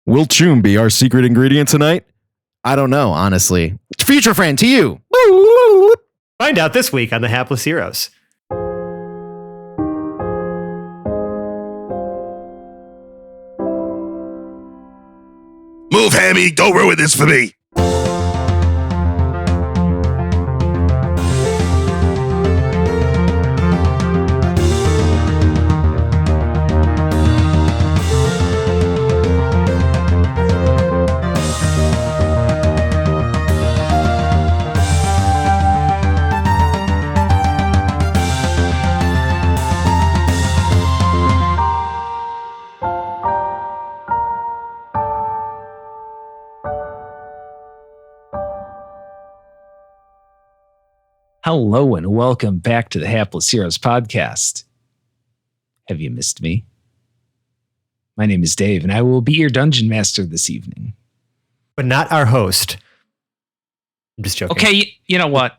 Will Choom be our secret ingredient tonight? I don't know, honestly. Future friend, to you. Find out this week on The Hapless Heroes. Move, Hammy. Don't ruin this for me. Hello and welcome back to the Hapless Heroes podcast. Have you missed me? My name is Dave and I will be your dungeon master this evening. But not our host. I'm just joking. Okay, you know what?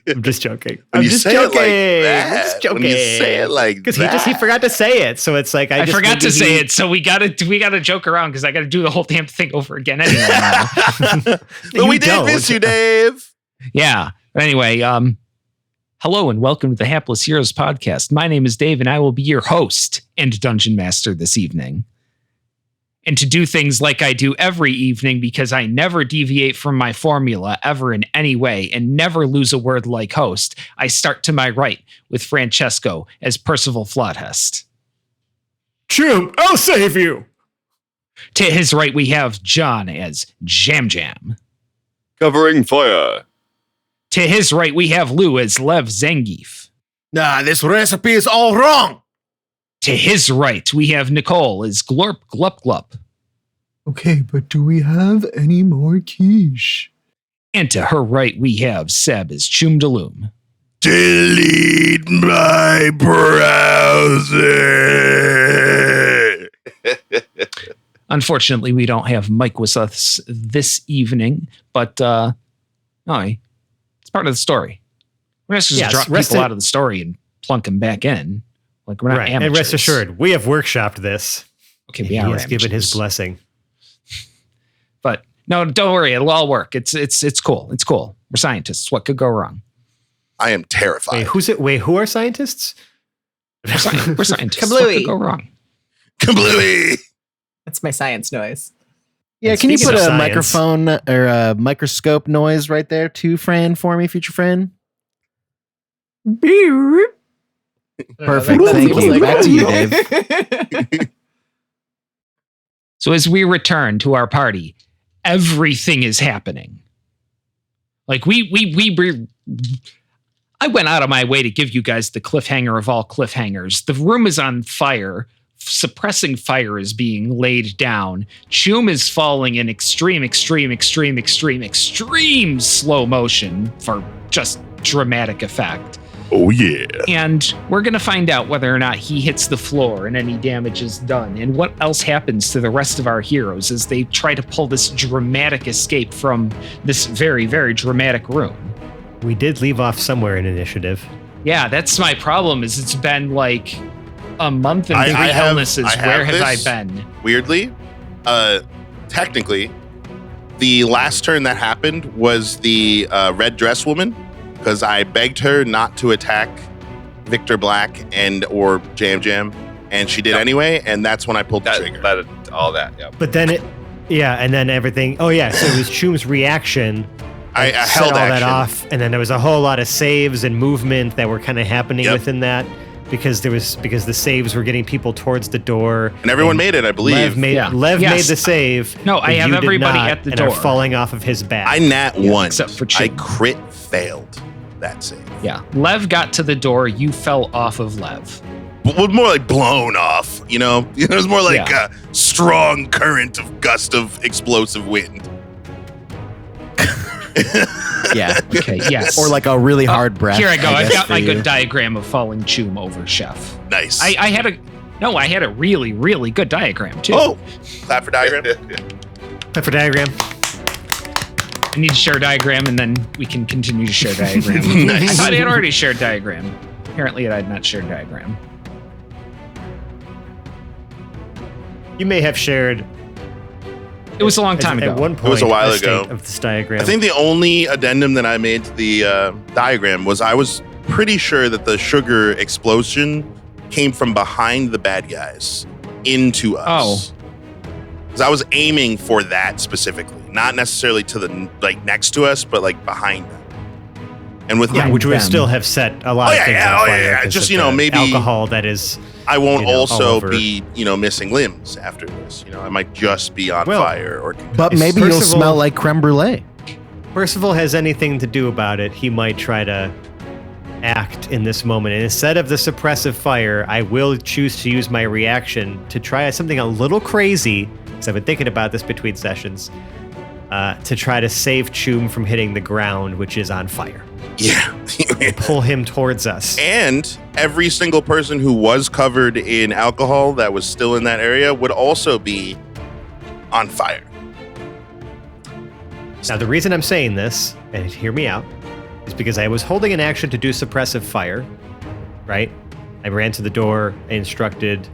I'm just joking. When I'm you just say joking. it like I'm that, just joking. when you say it like because that. he forgot to say it, so it's like I forgot to say it, so we gotta joke around because I gotta do the whole damn thing over again anyway. But we did miss you, Dave. Yeah. But anyway, hello and welcome to the Hapless Heroes podcast. My name is Dave and I will be your host and dungeon master this evening. And to do things like I do every evening, because I never deviate from my formula ever in any way and never lose a word like host, I start to my right with Francesco as Percival Flothest. Choom, I'll save you. To his right, we have John as Jam Jam. Covering fire. To his right, we have Lou as Lev Zangief. Nah, this recipe is all wrong. To his right, we have Nicole as Glorp Glup Glup. Okay, but do we have any more quiche? And to her right, we have Seb as Choom Daloom. Delete my browser. Unfortunately, we don't have Mike with us this evening, but no, it's part of the story. We're just going to drop people out of the story and plunk them back in. Like, we're not amateurs. And rest assured, we have workshopped this. Okay, he has given his blessing. But no, don't worry, it'll all work. It's cool. It's cool. We're scientists. What could go wrong? I am terrified. Wait, who are scientists? We're scientists. Kablooey. What could go wrong? Kablooey. That's my science noise. Yeah, And can you speaking put of a science- microphone or a microscope noise right there too, Fran, for me, future Fran? Perfect. Thank you. Back to you, Dave. So as we return to our party, everything is happening. Like I went out of my way to give you guys the cliffhanger of all cliffhangers. The room is on fire. Suppressing fire is being laid down. Choom is falling in extreme slow motion for just dramatic effect. Oh, yeah. And we're going to find out whether or not he hits the floor and any damage is done, and what else happens to the rest of our heroes as they try to pull this dramatic escape from this very, very dramatic room. We did leave off somewhere in initiative. Yeah, that's my problem, is it's been like a month and three illnesses. Where have I been? Weirdly, technically, the last turn that happened was the red dress woman, because I begged her not to attack Victor Black and or Jam Jam, and she did anyway, and that's when I pulled the trigger. But then and then everything. Oh yeah, so it was Choom's reaction. I set held all that action. off, and then there was a whole lot of saves and movement that were kind of happening within that, because the saves were getting people towards the door, And everyone made it, I believe. Lev made the save. No, but I have you did everybody not, at the and door. are falling off of his back. I nat one. except for I Chip. crit failed that save. Yeah, Lev got to the door. You fell off of Lev. But was more like blown off, you know? It was more like Yeah. a strong current of gust of explosive wind. Yeah. Okay, yes. Or like a really hard breath. Here I go. I've guess, got for my you. good diagram of falling Choom over Chef. Nice. I had a really, really good diagram too. Oh, clap for diagram. For diagram. I need to share diagram, and then we can continue to share diagram. Nice. I thought I had already shared diagram. Apparently, I had not shared diagram. You may have shared It was a long time ago. At one point, was a while state ago. of this diagram. I think the only addendum that I made to the diagram was I was pretty sure that the sugar explosion came from behind the bad guys into us. Because I was aiming for that specifically, not necessarily to the next to us, but behind them. And with which would them. still have set a lot of things on fire. 'cause Just, of the maybe alcohol that is. I won't all also over. be, missing limbs after this. I might just be on Well, fire or But Is maybe you'll Percival- smell like creme brulee. Percival has anything to do about it, he might try to act in this moment. And instead of the suppressive fire, I will choose to use my reaction to try something a little crazy, because I've been thinking about this between sessions, to try to save Choom from hitting the ground, which is on fire. Yeah. Pull him towards us. And every single person who was covered in alcohol that was still in that area would also be on fire. Now, the reason I'm saying this, and hear me out, is because I was holding an action to do suppressive fire, right? I ran to the door, I instructed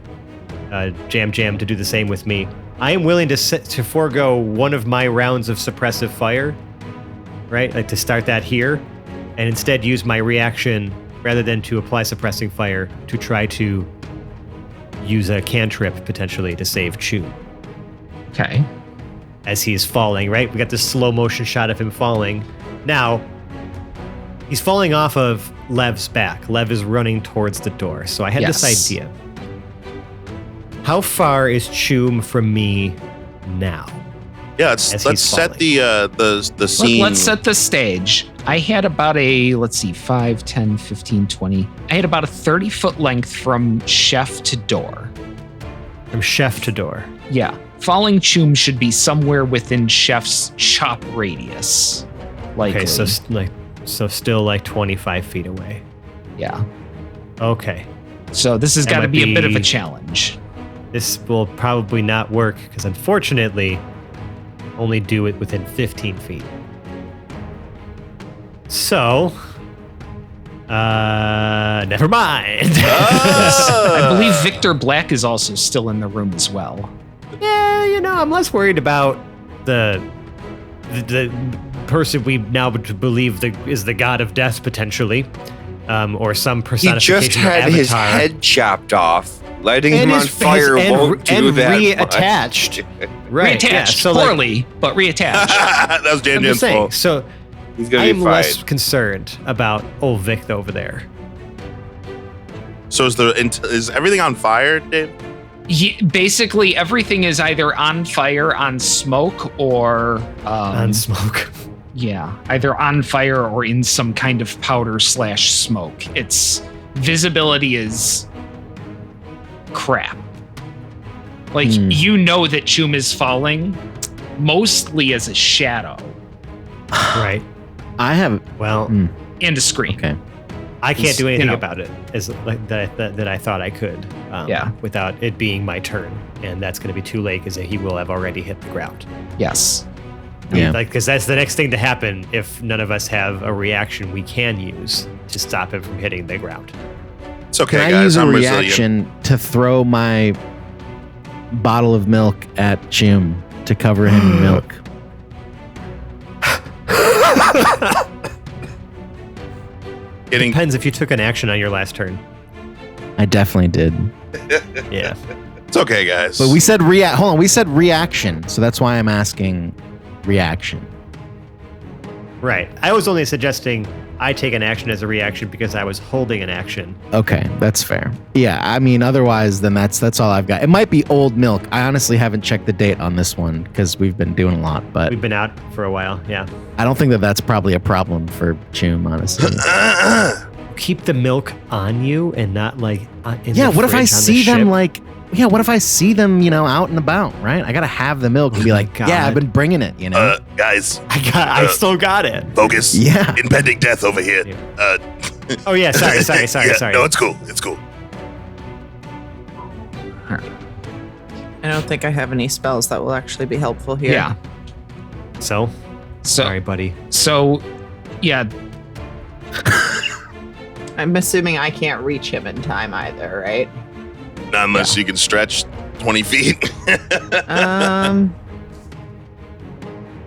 Jam to do the same with me. I am willing to forego one of my rounds of suppressive fire, right? To start that here, and instead use my reaction, rather than to apply suppressing fire, to try to use a cantrip, potentially, to save Choom. Okay. As he's falling, right? We got this slow motion shot of him falling. Now, he's falling off of Lev's back. Lev is running towards the door. So I had this Yes. idea. How far is Choom from me now? Yeah, As let's he's set falling. the scene. Let's set the stage. I had about a, 5, 10, 15, 20. I had about a 30-foot length from chef to door. From chef to door. Yeah. Falling Choom should be somewhere within chef's chop radius. Likely. Okay, so still like 25 feet away. Yeah. Okay. So this has That got to might be a bit of a be- challenge. This will probably not work because unfortunately, only do it within 15 feet. So, never mind. Oh! I believe Victor Black is also still in the room as well. Yeah, I'm less worried about the person we now believe is the god of death potentially, or some He personification just had of his Avatar. head chopped off. Lighting And him on his- fire his- won't do that reattached. much. Right? Reattached Yeah, so like, poorly, but reattached. That was Jam I'm Jam's just saying. fault. So He's gonna I'm be less fine. concerned about old Vic over there. So is everything on fire, Dave? Basically, everything is either on fire, on smoke, or On smoke. yeah, either on fire or in some kind of powder / smoke. Its visibility is crap. Like you know that Choom is falling, mostly as a shadow Right. I have. Well, and a scream. Okay. I can't do you anything know. about it as like that I thought I could. Yeah. Without it being my turn, and that's going to be too late because he will have already hit the ground. Yes. Yeah. Like, because that's the next thing to happen if none of us have a reaction we can use to stop him from hitting the ground. It's okay, Can I guys. use a I'm resilient. reaction to throw my bottle of milk at Choom to cover him in milk? Getting Depends if you took an action on your last turn. I definitely did. Yeah. It's okay, guys. But we said hold on, we said reaction, so that's why I'm asking reaction. Right. I was only suggesting I take an action as a reaction because I was holding an action. Okay, that's fair. Yeah, I mean, otherwise, then that's all I've got. It might be old milk. I honestly haven't checked the date on this one because we've been doing a lot, but We've been out for a while. Yeah. I don't think that's probably a problem for Choom, honestly. Keep the milk on you and not like in Yeah, the what if I fridge on the see them ship? like? Yeah, what if I see them, out and about, right? I gotta have the milk and be like, God. yeah, I've been bringing it, guys, I still got it. focus. Yeah. Impending death over here. Oh yeah, sorry. Yeah, no, it's cool. It's cool. I don't think I have any spells that will actually be helpful here. Yeah. So, So sorry, buddy. so yeah, I'm assuming I can't reach him in time either, right? Not unless you can stretch 20 feet.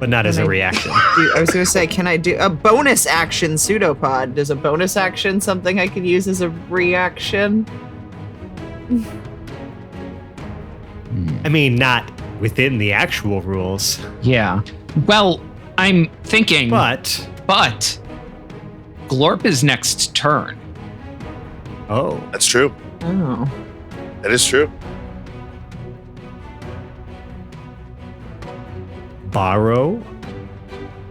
but not as a reaction. I was going to say, can I do a bonus action pseudopod? Does a bonus action something I could use as a reaction? I mean, not within the actual rules, Yeah. Well, I'm thinking, but Glorp is next turn. oh, That's true. Oh. That is true. borrow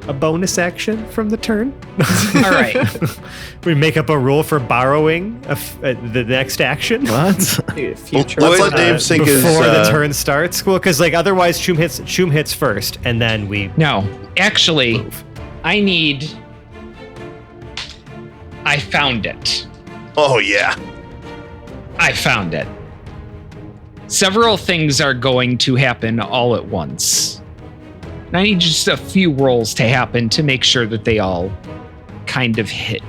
a bonus action from the turn. All right. We make up a rule for borrowing the next action. What? Dude, future. Let's let Dave sink his. Before the turn starts. Well, because like otherwise Choom hits first, and then we No, actually, move. I found it. Oh yeah. I found it. Several things are going to happen all at once. And I need just a few rolls to happen to make sure that they all kind of hit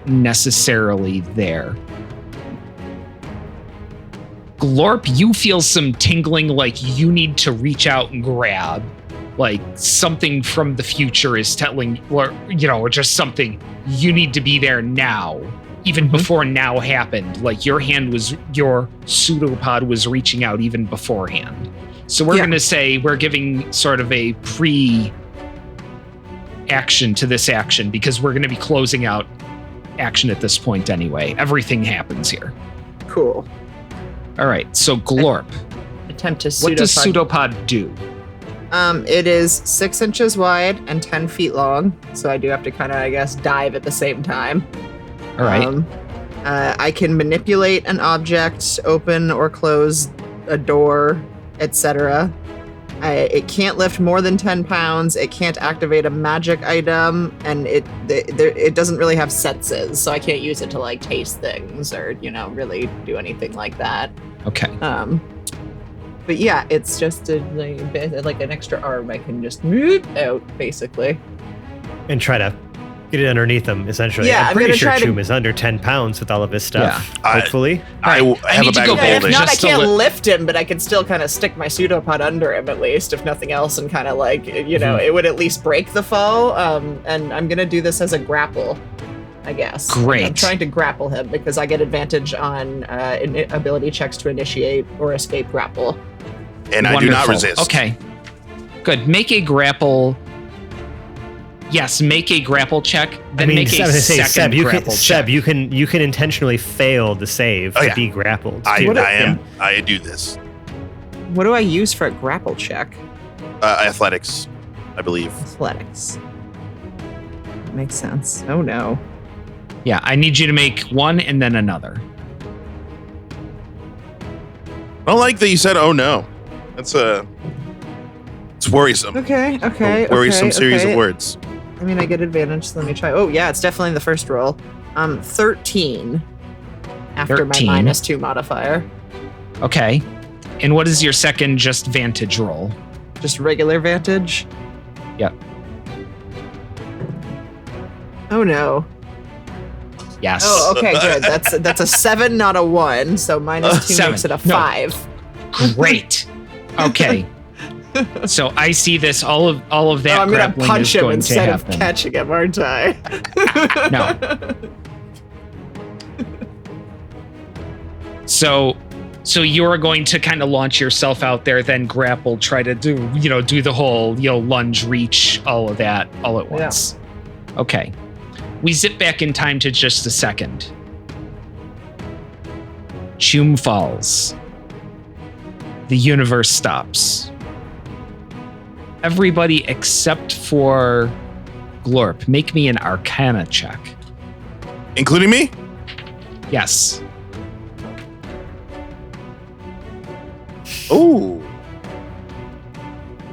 necessarily there. Glorp, you feel some tingling like you need to reach out and grab. Like something from the future is telling, or just something, you need to be there now. Even before now happened, like your pseudopod was reaching out even beforehand. So we're going to say we're giving sort of a pre-action to this action because we're going to be closing out action at this point anyway. Everything happens here. Cool. All right, so Glorp, Attempt to what does pseudopod. pseudopod do? It is 6 inches wide and 10 feet long, so I do have to kind of, I guess, dive at the same time. All right. I can manipulate an object, open or close a door, etc. It can't lift more than 10 pounds. It can't activate a magic item, and it doesn't really have senses, so I can't use it to like taste things or really do anything like that. Okay. But yeah, it's just like an extra arm I can just move out basically. and try to get it underneath them, essentially. Yeah, I'm I'm pretty gonna sure try to- Choom is under 10 pounds with all of his stuff. Yeah. Hopefully. I I have need a to bag go of back Yeah, if holding. not, I Just a can't li- lift him, but I can still kind of stick my pseudopod under him at least, if nothing else, and kind of like, it would at least break the foe. And I'm going to do this as a grapple, I guess. Great. I'm trying to grapple him because I get advantage on ability checks to initiate or escape grapple. And I do not Wonderful. resist. Okay. Good. Make a grapple. Yes, make a grapple check. Then make a I was gonna say, second Seb, grapple check. you can intentionally fail the save Oh, to yeah. be grappled. I too. do this. What do I use for a grapple check? Athletics, I believe. Athletics. Makes sense. Oh no. Yeah, I need you to make one and then another. I don't like that you said, "Oh no." That's it's worrisome. Okay. A worrisome series of words. I mean, I get advantage, so let me try. Oh, yeah, it's definitely the first roll. 13 after 13. my -2 modifier. Okay. And what is your second just vantage roll? Just regular vantage. Yep. Oh, no. Yes. Oh, okay, good. That's a 7, not a 1. So -2 7. makes it a No. 5. Great. Okay. So I see this. All of that I'm gonna grappling punch is him going instead to of happen. catching him, aren't I? No. So you're going to kind of launch yourself out there, then grapple, try to do the whole lunge, reach, all of that all at once. Okay. We zip back in time to just a second. Choom falls. The universe stops. Everybody except for Glorp, make me an Arcana check. Including me? Yes. Ooh.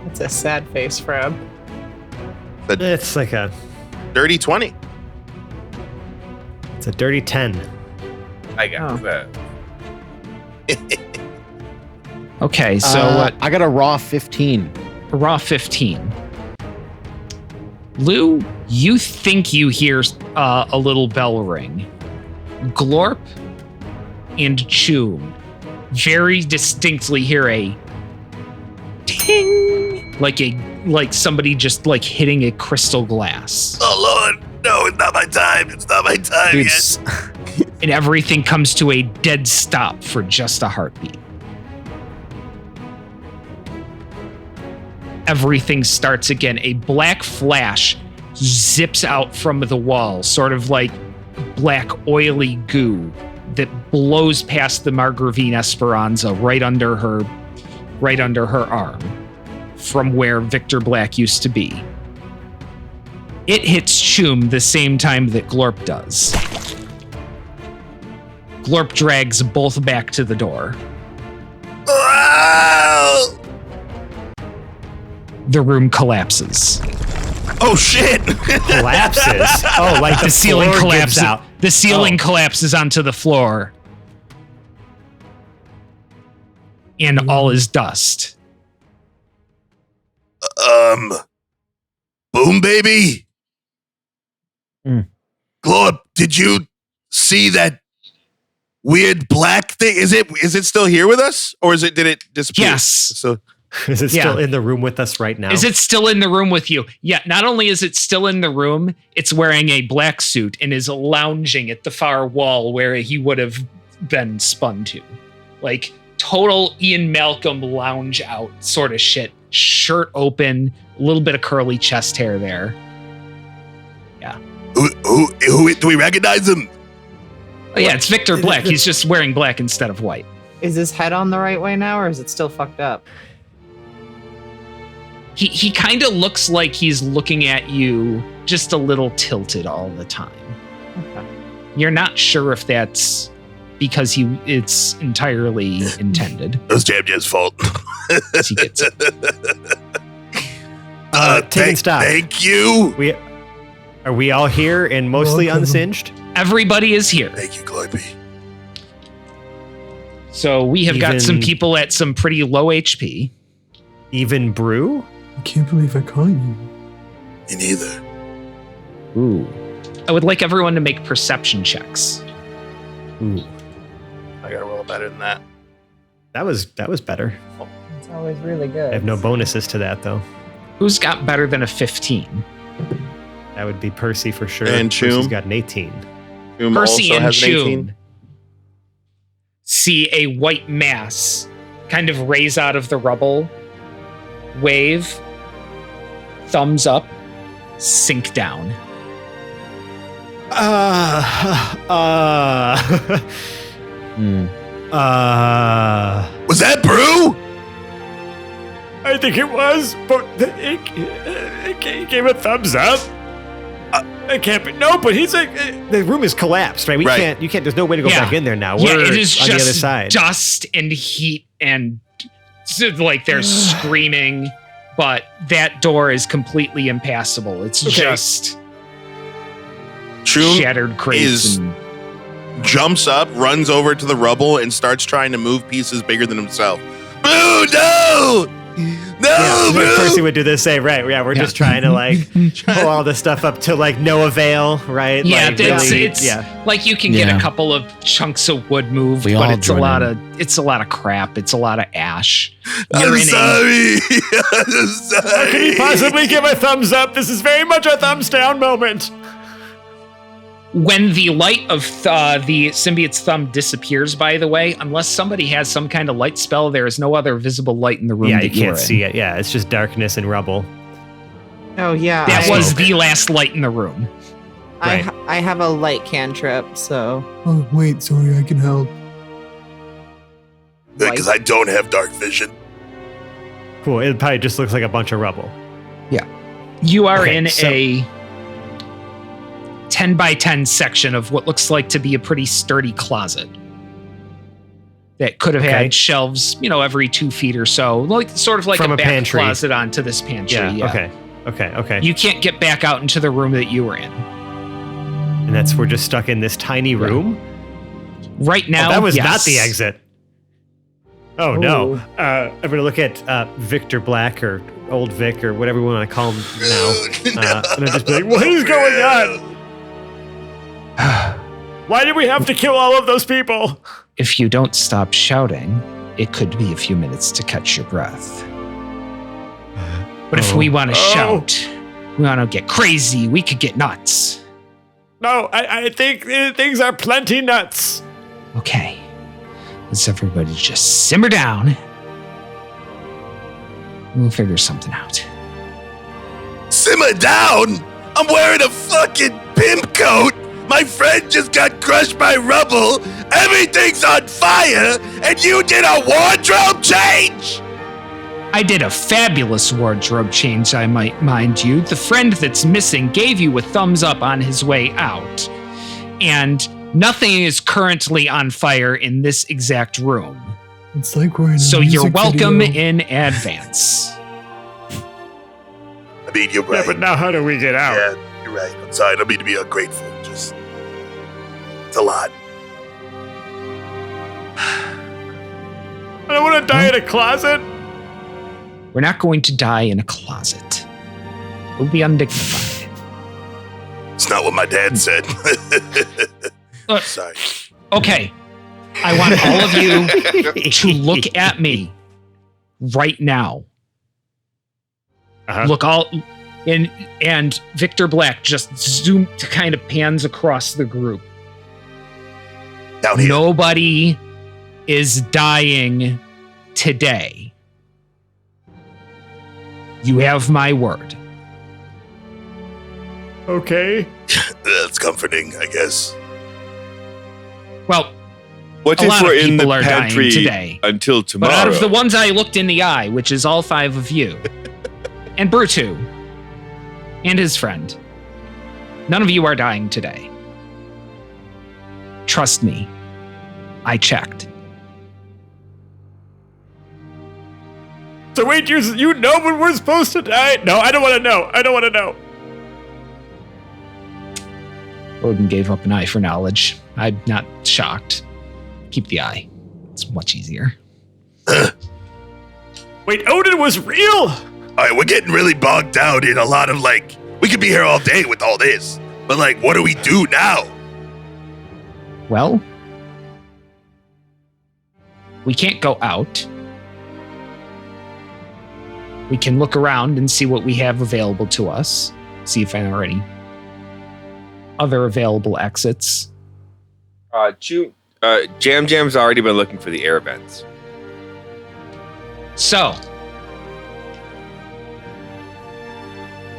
That's a sad face for him. It's like a Dirty 20. it's a dirty 10. I got that. Okay, so what? I got a raw 15. Raw 15. Lou, you think you hear a little bell ring. Glorp and Choom very distinctly hear a ting. like somebody just like hitting a crystal glass. Oh Lord, no, it's not my time. It's not my time Dude, yet. And everything comes to a dead stop for just a heartbeat. Everything starts again. A black flash zips out from the wall, sort of like black oily goo that blows past the Margravine Esperanza right under her arm from where Victor Black used to be. It hits Choom the same time that Glorp does. Glorp drags both back to the door. Ah! The room collapses. Oh shit! Collapses. Oh, like The ceiling floor gives collapses. out. The ceiling collapses onto the floor. And all is dust. Boom baby. Mm. Glorp, did you see that weird black thing? Is it still here with us, or did it disappear? Yes. So Is it still in the room with us right now? Is it still in the room with you? Yeah, not only is it still in the room, it's wearing a black suit and is lounging at the far wall where he would have been spun to. Like total Ian Malcolm lounge out sort of shit. Shirt open, a little bit of curly chest hair there. Yeah. Who do we recognize him? Oh, yeah, it's Victor Black. He's just wearing black instead of white. Is his head on the right way now, or is it still fucked up? He kind of looks like he's looking at you just a little tilted all the time. Okay. You're not sure if that's because it's entirely intended. It was Jam's fault. As he gets it. Taking stock. Thank you. Are we all here and mostly Welcome. unsinged? Everybody is here. Thank you, Glorpy. So we have got some Even- people at some pretty low HP. Even Brew? I can't believe I caught you. Me neither. Ooh. I would like everyone to make perception checks. Ooh. I gotta roll better than that. That was better. It's always really good. I have no bonuses to that though. Who's got better than a 15? That would be Percy for sure. And Percy's Choom? got an 18. Choom Percy also and has an 18. Choom see a white mass kind of raise out of the rubble, wave, thumbs up, sink down. Was that Brew? I think it was, but it gave a thumbs up. It can't be. No, but he's like, the room is collapsed, right? Right. You can't, there's no way to go Yeah. back in there now. Yeah, We're it is on the other just side. dust and heat and like they're screaming, but that door is completely impassable. It's Okay. just Choom shattered crates is- and jumps up, runs over to the rubble, and starts trying to move pieces bigger than himself. Brew, no! No, Yeah, Brew! Percy would do the same, right? Yeah, we're just trying to like pull all this stuff up to like no avail, right? yeah, like, it's yeah. like you can get Yeah. a couple of chunks of wood moved, We but all it's a join lot in. of crap. It's a lot of ash. I'm You're in sorry. I'm sorry. How can you possibly give a thumbs up? This is very much a thumbs down moment. When the light of the symbiote's thumb disappears, by the way, unless somebody has some kind of light spell, there is no other visible light in the room Yeah, that you you're can't in. see it. Yeah, it's just darkness and rubble. Oh yeah. That I, was the last light in the room. Right. I have a light cantrip, so Oh, wait, sorry, I can help. Because I don't have dark vision. Cool. It probably just looks like a bunch of rubble. You are Okay, in so- a 10 by 10 section of what looks like to be a pretty sturdy closet that could have Okay. had shelves, every 2 feet or so, like sort of like From a a back pantry. closet onto this pantry. Yeah. Okay. You can't get back out into the room that you were in. And we're just stuck in this tiny room. Right now, Oh, that was not yes. the exit. Oh no. I'm gonna look at Victor Black or Old Vic or whatever we want to call him now. And I'll just be like, what is going on? Why did we have to kill all of those people? If you don't stop shouting, it could be a few minutes to catch your breath. But if we want to shout, we want to get crazy, we could get nuts. No, I think things are plenty nuts. Okay. Let's everybody just simmer down. We'll figure something out. Simmer down? I'm wearing a fucking pimp coat. My friend just got crushed by rubble. Everything's on fire, and you did a wardrobe change? I did a fabulous wardrobe change, I might mind you. The friend that's missing gave you a thumbs up on his way out. And nothing is currently on fire in this exact room. It's like we're in a So you're music welcome video. in advance. I mean, you're right. Yeah, but now how do we get out? Yeah, you're right. I'm sorry. I don't mean to be ungrateful. Just, it's a lot. I don't want to die in a closet. We're not going to die in a closet. It would be undignified. It's not what my dad said. Look, Sorry. okay. I want all of you to look at me right now. Uh-huh. Look all and Victor Black just kind of pans across the group. Down here. Nobody is dying today. You have my word. Okay. That's comforting, I guess. Well, What a if lot we're of in the people are dying pantry today. until tomorrow? But out of the ones I looked in the eye, which is all 5 of you, and Brutu, and his friend, none of you are dying today. Trust me, I checked. So wait, you know when we're supposed to die? No, I don't want to know. I don't want to know. Odin gave up an eye for knowledge. I'm not shocked. Keep the eye. It's much easier. Wait, Odin was real? All right, we're getting really bogged down in a lot of we could be here all day with all this, but what do we do now? Well, we can't go out. We can look around and see what we have available to us. See if there are any other available exits. Jam Jam's already been looking for the air vents. So,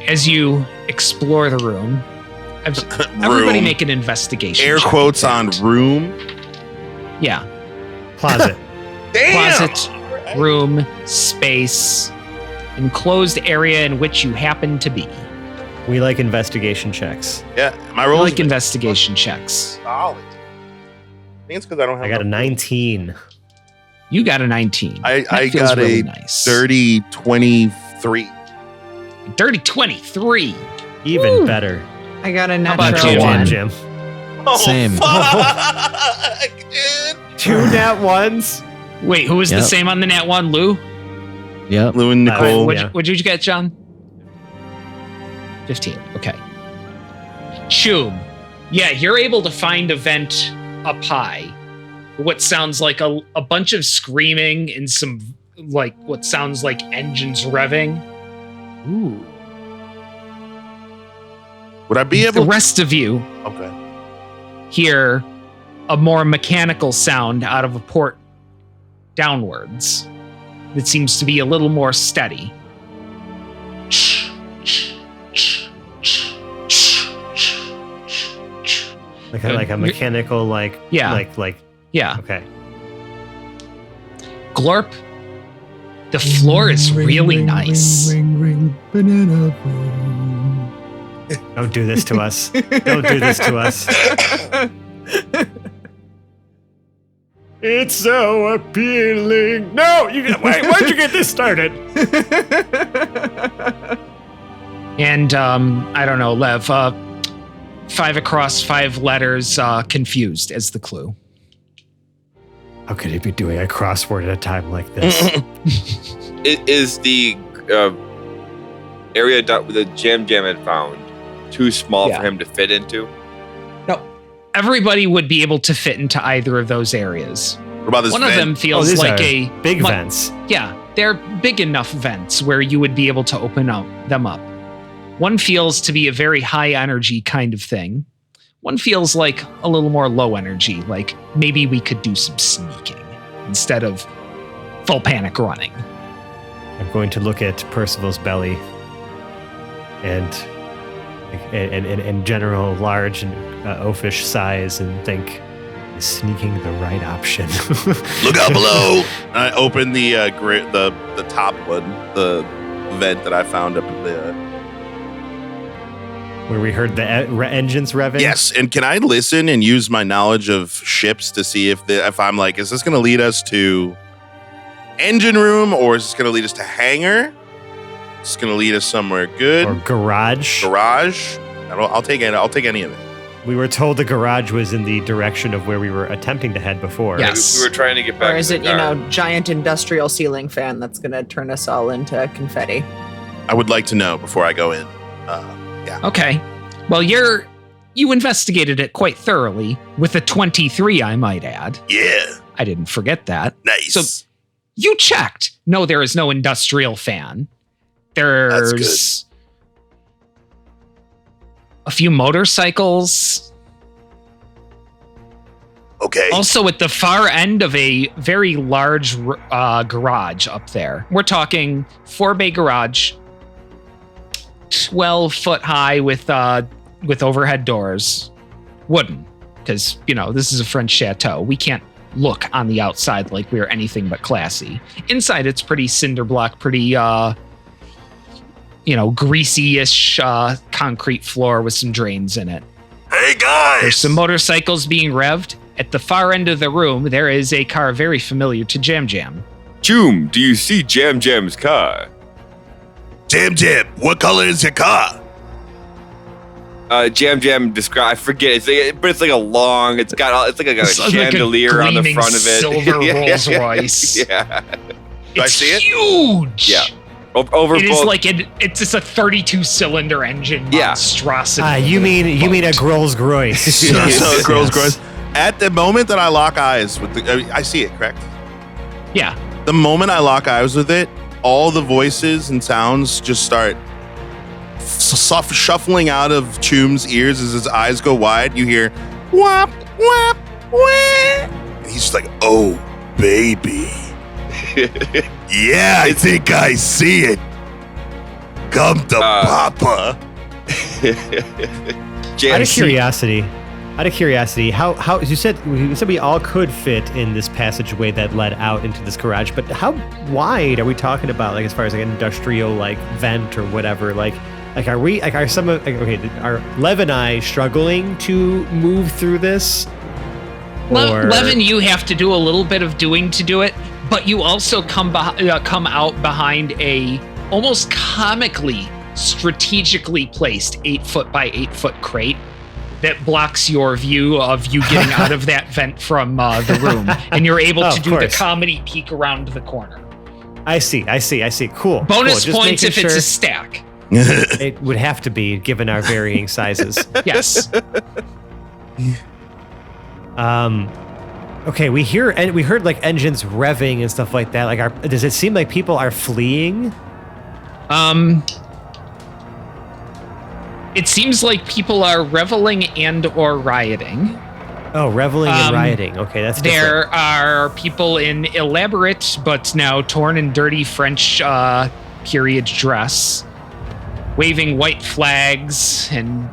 as you explore the room, everybody Room. make an investigation. Air check. quotes on room. Yeah. Closet. Damn. Closet, room, space, enclosed area in which you happen to be. We like investigation checks. Yeah, my I roll like investigation checks. solid. I think it's because I don't have. I got a 19. You got a 19. I That feels got really a nice. 30-23. Dirty 23. Even Woo. better. I got a How about natural you, one. Jim? Oh, Same. fuck, dude. 2 nat ones. Wait, who was the Yep. same on the nat one? Lou? Yep. Lou and Nicole. yeah. What did you get, John? 15. Okay. Choom. Yeah, you're able to find a vent up high. What sounds like a bunch of screaming and some what sounds like engines revving. Ooh. Would I be The able? rest of you Okay. hear a more mechanical sound out of a port downwards that seems to be a little more steady. Like a mechanical, Yeah. Yeah. okay. Glorp, the floor is Ring, really ring, nice. Ring, ring, ring, banana phone. Don't do this to us. Don't do this to us. It's so appealing. No, why'd you get this started? And I don't know, Lev, 5 across 5 letters, confused as the clue. How could he be doing a crossword at a time like this? Is the area that Jam had found too small Yeah. for him to fit into? Everybody would be able to fit into either of those areas. What about this One of vent? them feels these like are a big mu- vents. Yeah, They're big enough vents where you would be able to open them up. One feels to be a very high energy kind of thing. One feels like a little more low energy, like maybe we could do some sneaking instead of full panic running. I'm going to look at Percival's belly and general large and oafish size and think, is sneaking the right option? Look out below! I open the top one, the vent that I found up in the. Where we heard the engines revving? Yes, and can I listen and use my knowledge of ships to see if I'm like, is this going to lead us to engine room or is this going to lead us to hangar? Is this going to lead us somewhere good? Or garage? Garage? I'll take it. I'll take any of it. We were told the garage was in the direction of where we were attempting to head before. Yes. We were trying to get back. Or is to it, the car. giant industrial ceiling fan that's going to turn us all into confetti? I would like to know before I go in. Okay. Well, you investigated it quite thoroughly with a 23, I might add. Yeah. I didn't forget that. Nice. So you checked. No, there is no industrial fan. There's a few motorcycles. Okay. Also at the far end of a very large garage up there. We're talking 4-bay garage, 12 foot high with overhead doors, wooden, because this is a French chateau. We can't look on the outside like we're anything but classy. Inside, it's pretty cinder block, pretty greasy-ish concrete floor with some drains in it. Hey guys! There's some motorcycles being revved. At the far end of the room, there is a car very familiar to Jam Jam. Choom, do you see Jam Jam's car? Jam, what color is your car? Jam Jam describe. I forget. It's like a long. It's like a chandelier on the gleaming front of it. Silver Rolls Royce. Yeah. Do I see it? Huge. Yeah. Over It is both. like it's just a 32-cylinder engine Yeah. monstrosity. You mean a Rolls Royce? Girls. At the moment that I lock eyes with I see it, correct? Yeah. The moment I lock eyes with it, all the voices and sounds just start shuffling out of Choom's ears as his eyes go wide. You hear whap, whap, whap. And he's just like, oh, baby. Yeah, I think I see it. Come to Papa. Jam, Out of curiosity, how you said we all could fit in this passageway that led out into this garage, but how wide are we talking about? Like as far as like an industrial like vent or whatever? Are Lev and I struggling to move through this? Levin, you have to do a little bit of doing to do it, but you also come out behind a almost comically strategically placed 8-foot by 8-foot crate that blocks your view of you getting out of that vent from the room, and you're able to do the comedy peek around the corner. I see. Cool. Bonus cool. points if it's a stack. It would have to be given our varying sizes. Yes. Okay, we heard like engines revving and stuff like that. Like, does it seem like people are fleeing? It seems like people are reveling and or rioting. Oh, reveling and rioting. Okay, that's different. There are people in elaborate but now torn and dirty French period dress, waving white flags and,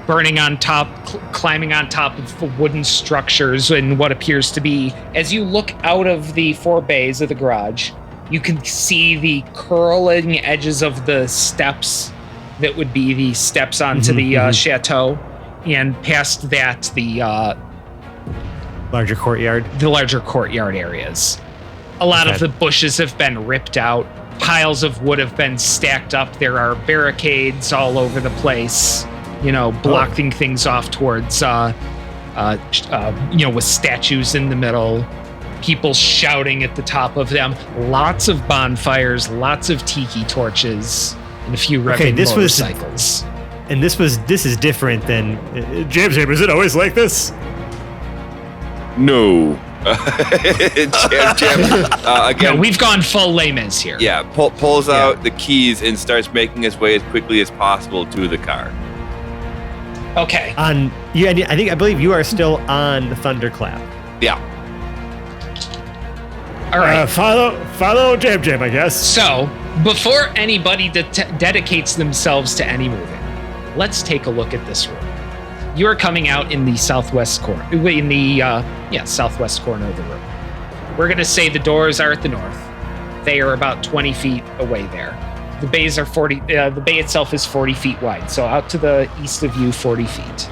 burning on top, climbing on top of wooden structures in what appears to be, as you look out of the 4 bays of the garage, you can see the curling edges of the steps that would be the steps onto the chateau, and past that, the larger courtyard. The larger courtyard areas. A lot of the bushes have been ripped out. Piles of wood have been stacked up. There are barricades all over the place, blocking things off towards, with statues in the middle, people shouting at the top of them, lots of bonfires, lots of tiki torches, and a few revving motorcycles. This is different than Jam Jam. Is it always like this? No, Jam, again, No, we've gone full Les Mis here. yeah, pulls out the keys and starts making his way as quickly as possible to the car. Okay. I believe you are still on the Thunderclap. Yeah. All right. Follow Jam Jam, I guess. So, before anybody dedicates themselves to any moving, let's take a look at this room. You are coming out in the southwest corner, southwest corner of the room. We're going to say the doors are at the north. They are about 20 feet away there. The bays are 40. The bay itself is 40 feet wide. So out to the east of you, 40 feet.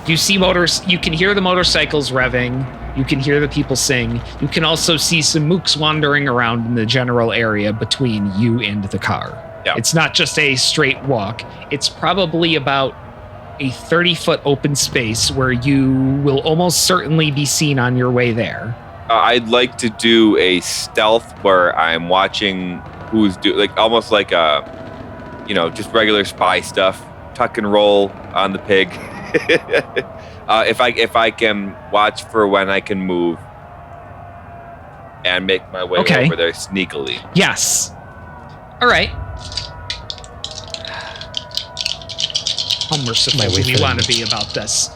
You see motors. You can hear the motorcycles revving. You can hear the people sing. You can also see some mooks wandering around in the general area between you and the car. Yeah. It's not just a straight walk. It's probably about a 30-foot open space where you will almost certainly be seen on your way there. I'd like to do a stealth where I'm watching who's almost like just regular spy stuff. Tuck and roll on the pig. If I can watch for when I can move and make my way over there sneakily. Yes. All right. How merciful do we want to be about this?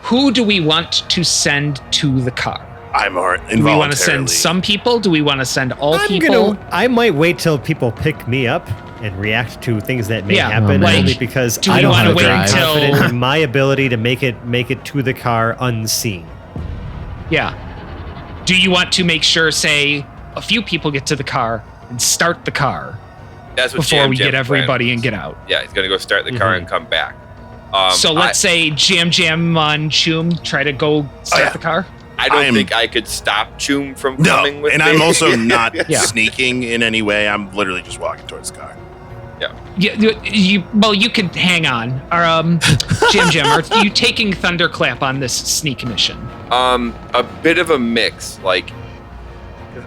Who do we want to send to the car? I'm involuntarily. Do we want to send some people? Do we want to send all people? I might wait till people pick me up and react to things that may happen, like, only because do I we don't want to have wait confident until in my ability to make it to the car unseen. Yeah. Do you want to make sure, say, a few people get to the car and start the car That's what before we Jam get everybody plans. and get out? Yeah, he's gonna go start the car and come back. So let's say Jam on Choom try to go start the car. I don't think I could stop Choom from coming with and me. I'm also not Yeah. sneaking in any way. I'm literally just walking towards the car. You could hang on. Jam, are you taking Thunderclap on this sneak mission? A bit of a mix. Like,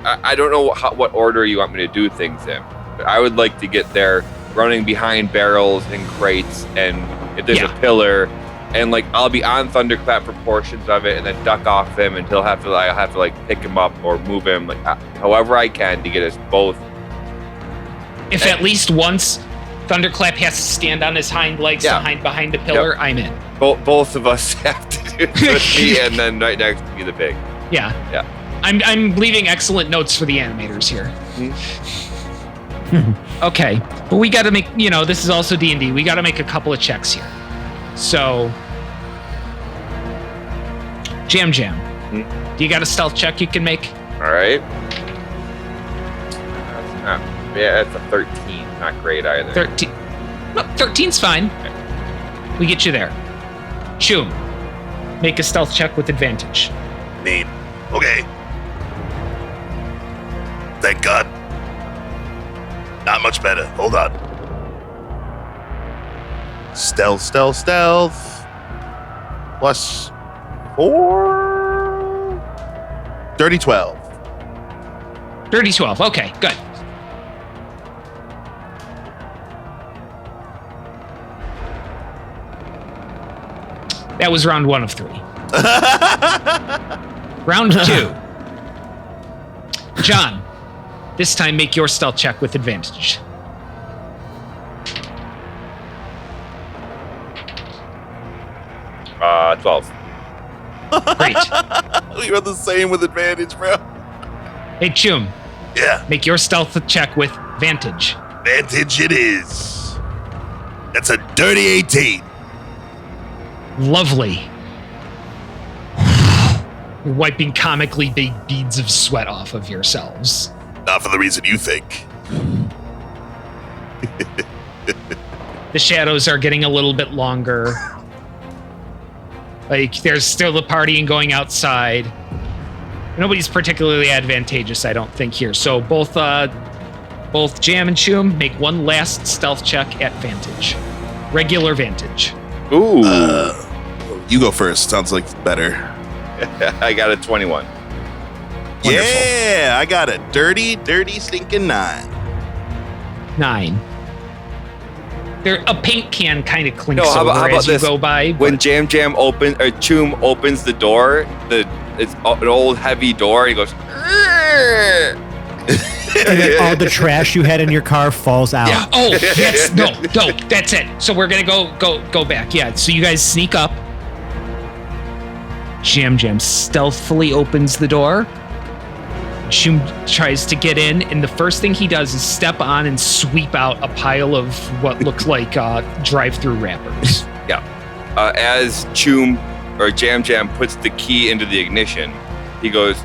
I don't know what order you want me to do things in. But I would like to get there running behind barrels and crates, and if there's a pillar, and like I'll be on Thunderclap for portions of it, and then duck off him until I'll have to like pick him up or move him, like however I can to get us both. If at least once Thunderclap has to stand on his hind legs behind a pillar, I'm in. Both of us have to do it with me, and then right next to me the pig. Yeah. I'm leaving excellent notes for the animators here. Okay, but we got to make, this is also D&D. We got to make a couple of checks here. So, Jam, do you got a stealth check you can make? All right. That's a 13. Not great either. 13. No, 13's fine. Okay. We get you there. Choom, make a stealth check with advantage. Neat. Okay. Thank God. Not much better. Hold on. Stealth. Plus 4. Dirty 12. Dirty 12. Okay, good. That was round 1 of 3. Round 2. John, this time make your stealth check with advantage. Uh, 12. Great. We were the same with advantage, bro. Hey, Choom. Yeah. Make your stealth check with advantage. Advantage it is. That's a dirty 18. Lovely. You're wiping comically big beads of sweat off of yourselves. Not for the reason you think. The shadows are getting a little bit longer. Like, there's still the partying going outside. Nobody's particularly advantageous, I don't think, here. So both Jam and Choom make one last stealth check at vantage. Regular vantage. Ooh. You go first. Sounds like better. I got a 21. Wonderful. Yeah, I got a dirty stinking 9. 9. A paint can kind of clinks how over about as you this? go by. When Choom opens the door, the it's an old heavy door. And he goes, And then all the trash you had in your car falls out. Yeah. Oh, yes. No, that's it. So we're gonna go back. Yeah. So you guys sneak up. Jam stealthily opens the door. Choom tries to get in, and the first thing he does is step on and sweep out a pile of what looks like drive-through wrappers. Yeah. As Choom or Jam puts the key into the ignition, he goes,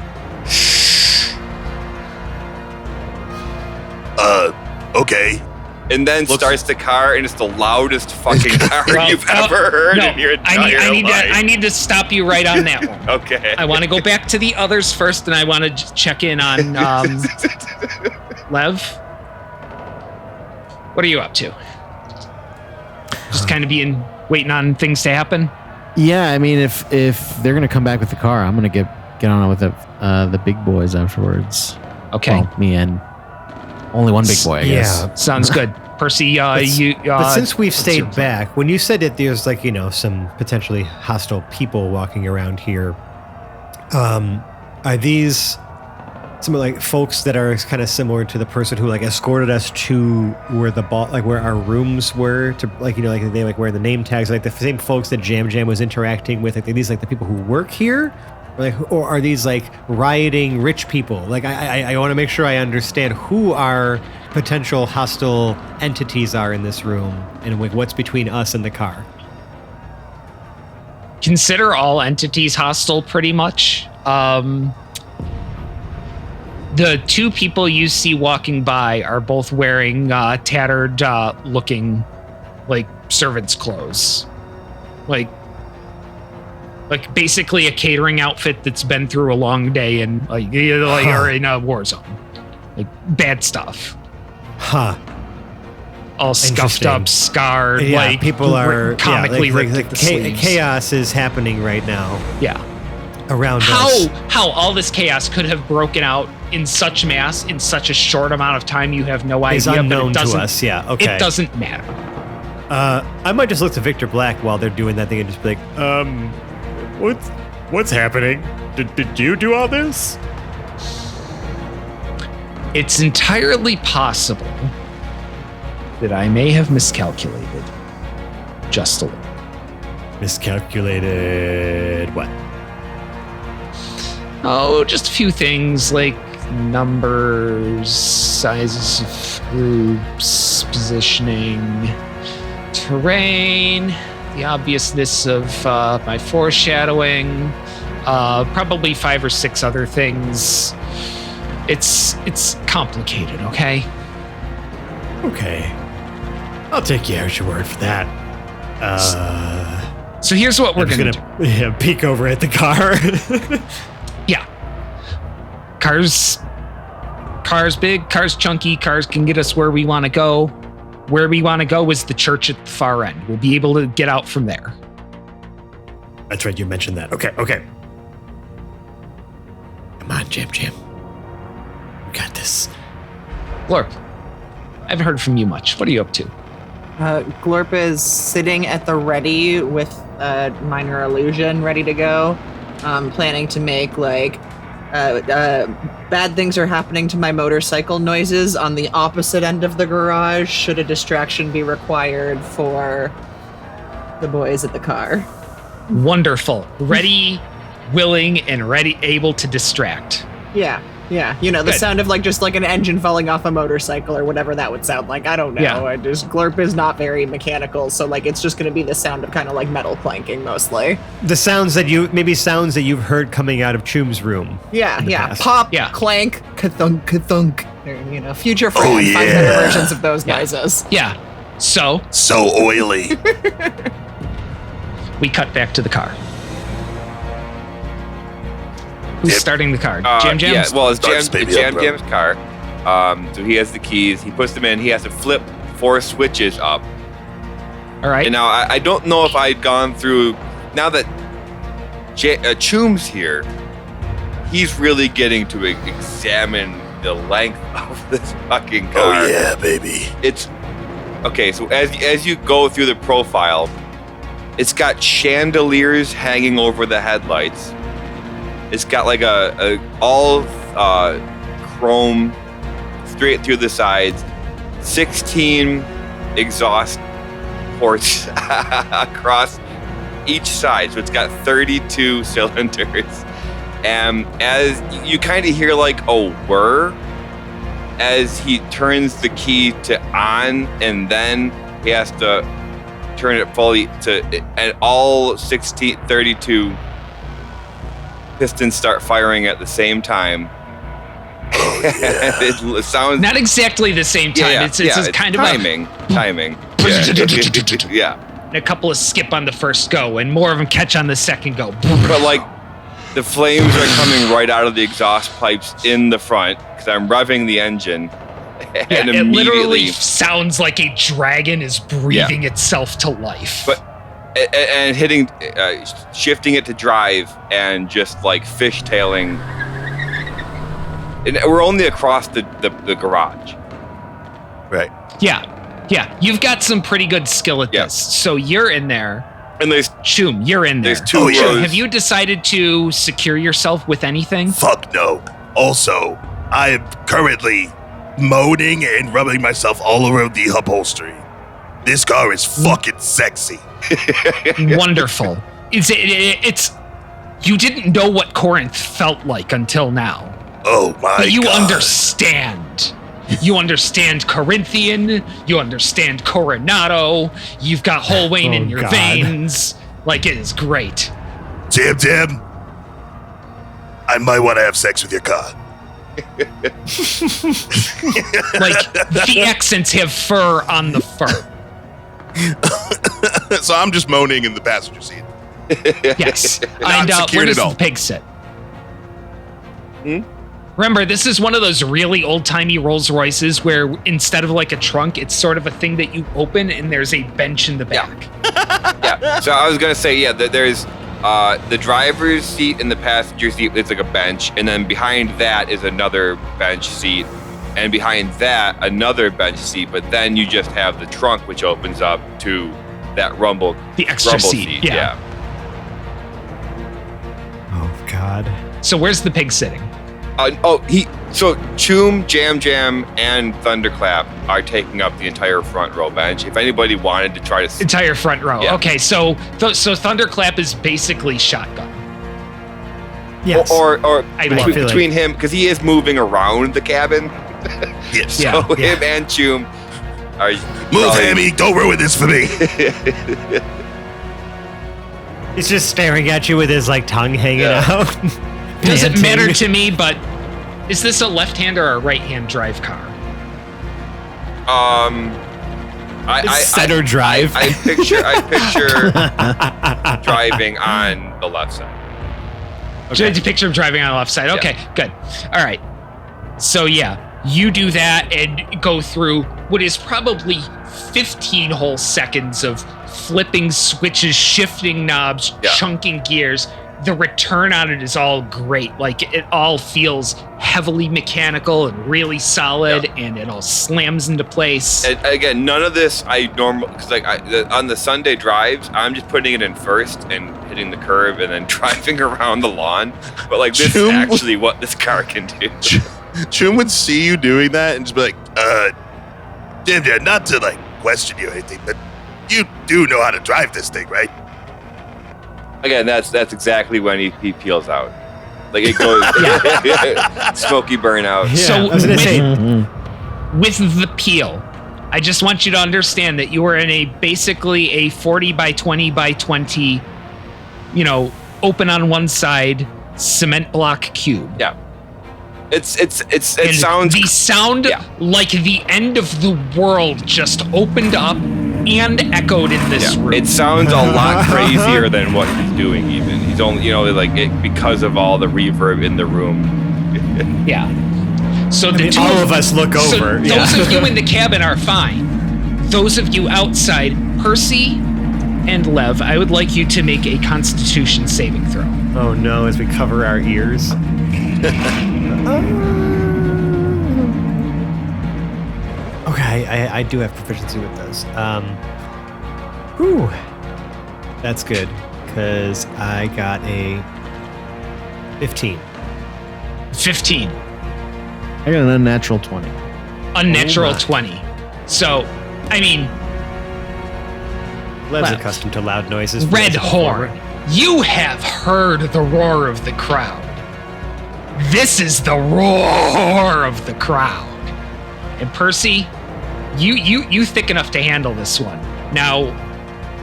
Okay. and then starts the car, and it's the loudest fucking car you've ever heard in your entire life. I need to stop you right on that one. Okay. I want to go back to the others first, and I want to check in on Lev. What are you up to? Just kind of waiting on things to happen. Yeah, I mean, if they're gonna come back with the car, I'm gonna get on it with the big boys afterwards. Okay. Well, me and only one big boy, I guess. Yeah. Sounds good. Percy, But since we've what's stayed your- back, when you said that there's like, some potentially hostile people walking around here, are these some like folks that are kind of similar to the person who like escorted us to where where our rooms were to they like wear the name tags, like the same folks that Jam was interacting with? Like, are these like the people who work here? Or are these like rioting rich people? Like, I want to make sure I understand who our potential hostile entities are in this room, and like what's between us and the car. Consider all entities hostile, pretty much. The two people you see walking by are both wearing tattered looking like servants' clothes. Like basically a catering outfit that's been through a long day and or in a war zone. Like bad stuff. Huh. All scuffed up, scarred, Yeah, like people are comically ripped like at the sleeves. chaos is happening right now Yeah. around us. How all this chaos could have broken out in such mass in such a short amount of time, you have no idea. Is unknown but it to us. Yeah. Okay. It doesn't matter. I might just look to Victor Black while they're doing that thing and just be like, What's happening? Did you do all this? It's entirely possible that I may have miscalculated just a little. miscalculated what? Oh, just a few things like numbers, sizes of groups, positioning, terrain, the obviousness of my foreshadowing, probably 5 or 6 other things. It's complicated, okay? Okay. I'll take you at your word for that. So here's what we're I'm gonna just do. gonna peek over at the car. Yeah. Car's big, car's chunky, cars can get us where we want to go. Where we want to go is the church at the far end. We'll be able to get out from there. That's right, you mentioned that. Okay. Come on, Jam. We got this. Glorp, I haven't heard from you much. What are you up to? Glorp is sitting at the ready with minor illusion ready to go, planning to make like bad things are happening to my motorcycle noises on the opposite end of the garage should a distraction be required for the boys at the car. Wonderful. Ready, willing, and ready, able to distract. Yeah. You know, the Good. sound of like just like an engine falling off a motorcycle or whatever that would sound like. I don't know. Yeah. Glorp is not very mechanical, so like it's just going to be the sound of kind of like metal clanking mostly. The sounds that you've heard coming out of Choom's room. Yeah, the yeah. past. Pop, Yeah. clank, ka-thunk. They're, future friend, Oh, 500 yeah. versions of those Yeah. noises. Yeah. So So oily. we cut back to the car. Who's Yep. starting the car? Jam? Yeah, well, it's Starts baby up, bro. Jam's car. So he has the keys. He puts them in. He has to flip 4 switches up. All right. And now I don't know if I'd gone through. Now that Choom's here, he's really getting to examine the length of this fucking car. Oh yeah, baby. It's okay. So as you go through the profile, it's got chandeliers hanging over the headlights. It's got like a all chrome straight through the sides, 16 exhaust ports across each side. So it's got 32 cylinders. And as you kind of hear like a whir as he turns the key to on, and then he has to turn it fully to, and all 32 pistons start firing at the same time. It sounds Not exactly the same time. Yeah, it's yeah, kind of timing. Yeah. a couple of skip on the first go, and more of them catch on the second go. But like the flames are coming right out of the exhaust pipes in the front because I'm revving the engine. And it literally immediately sounds like a dragon is breathing itself to life. But and hitting, shifting it to drive and just like fishtailing. And we're only across the garage. Right. Yeah, you've got some pretty good skill at this. So you're in there. And there's Choom, you're in there. There's two rows. Have you decided to secure yourself with anything? Fuck no. Also, I am currently moaning and rubbing myself all around the upholstery. This car is fucking sexy. Wonderful. It's you didn't know what Corinth felt like until now. Oh my But you God. understand. You understand Corinthian. You understand Coronado. You've got whole Wayne in your God. veins. Like, it is great. Jam, I might want to have sex with your car. Like, the accents have fur on the fur. So I'm just moaning in the passenger seat. Yes. Not And secured where does at all. the pig sit? Remember, this is one of those really old-timey Rolls Royces where instead of like a trunk, it's sort of a thing that you open and there's a bench in the back. Yeah. So I was gonna say, there's the driver's seat and the passenger seat. It's like a bench, and then behind that is another bench seat, and behind that another bench seat. But then you just have the trunk, which opens up to that The extra seat. Yeah. Oh, God. So where's the pig sitting? So Choom, Jam, and Thunderclap are taking up the entire front row bench. If anybody wanted to try to, Entire front row. Yeah. Okay, so Thunderclap is basically shotgun. Yes. or I love it. between him, because he is moving around the cabin. Yes. Yeah. So him and Choom are Move, probably- Hammy. Don't ruin this for me. He's just staring at you with his like tongue hanging out. Doesn't Panting. matter to me, but is this a left-hand or a right-hand drive car? Center drive. I picture driving on the left side. Did you picture him driving on the left side? Okay, good. All right. So yeah, you do that and go through what is probably 15 whole seconds of flipping switches, shifting knobs, chunking gears. The return on it is all great. Like, it all feels heavily mechanical and really solid, and it all slams into place. And again, none of this I normally, because on the Sunday drives, I'm just putting it in first and hitting the curve and then driving around the lawn. But like, this is actually what this car can do. Choom would see you doing that and just be like, Jam, not to like question you or anything, but you do know how to drive this thing, right? Again, that's exactly when he peels out. Like, it goes smoky burnout. Yeah, So I was gonna say, with the peel, I just want you to understand that you are in basically a 40 by 20 by 20, open on one side, cement block cube. Yeah. It And sounds the sound like the end of the world just opened up and echoed in this room. It sounds a lot crazier than what he's doing. Even he's only because of all the reverb in the room. Yeah. So the two all of us look so over. Those of you in the cabin are fine. Those of you outside, Percy and Lev, I would like you to make a Constitution saving throw. Oh no, as we cover our ears. Okay, I do have proficiency with those. Whew. That's good, because I got a 15. 15. I got an unnatural 20. Unnatural Oh my. 20. So, I mean, Lev's Well, accustomed to loud noises. Red As a performer. Horn, you have heard the roar of the crowd. This is the roar of the crowd. And Percy, you thick enough to handle this one. Now,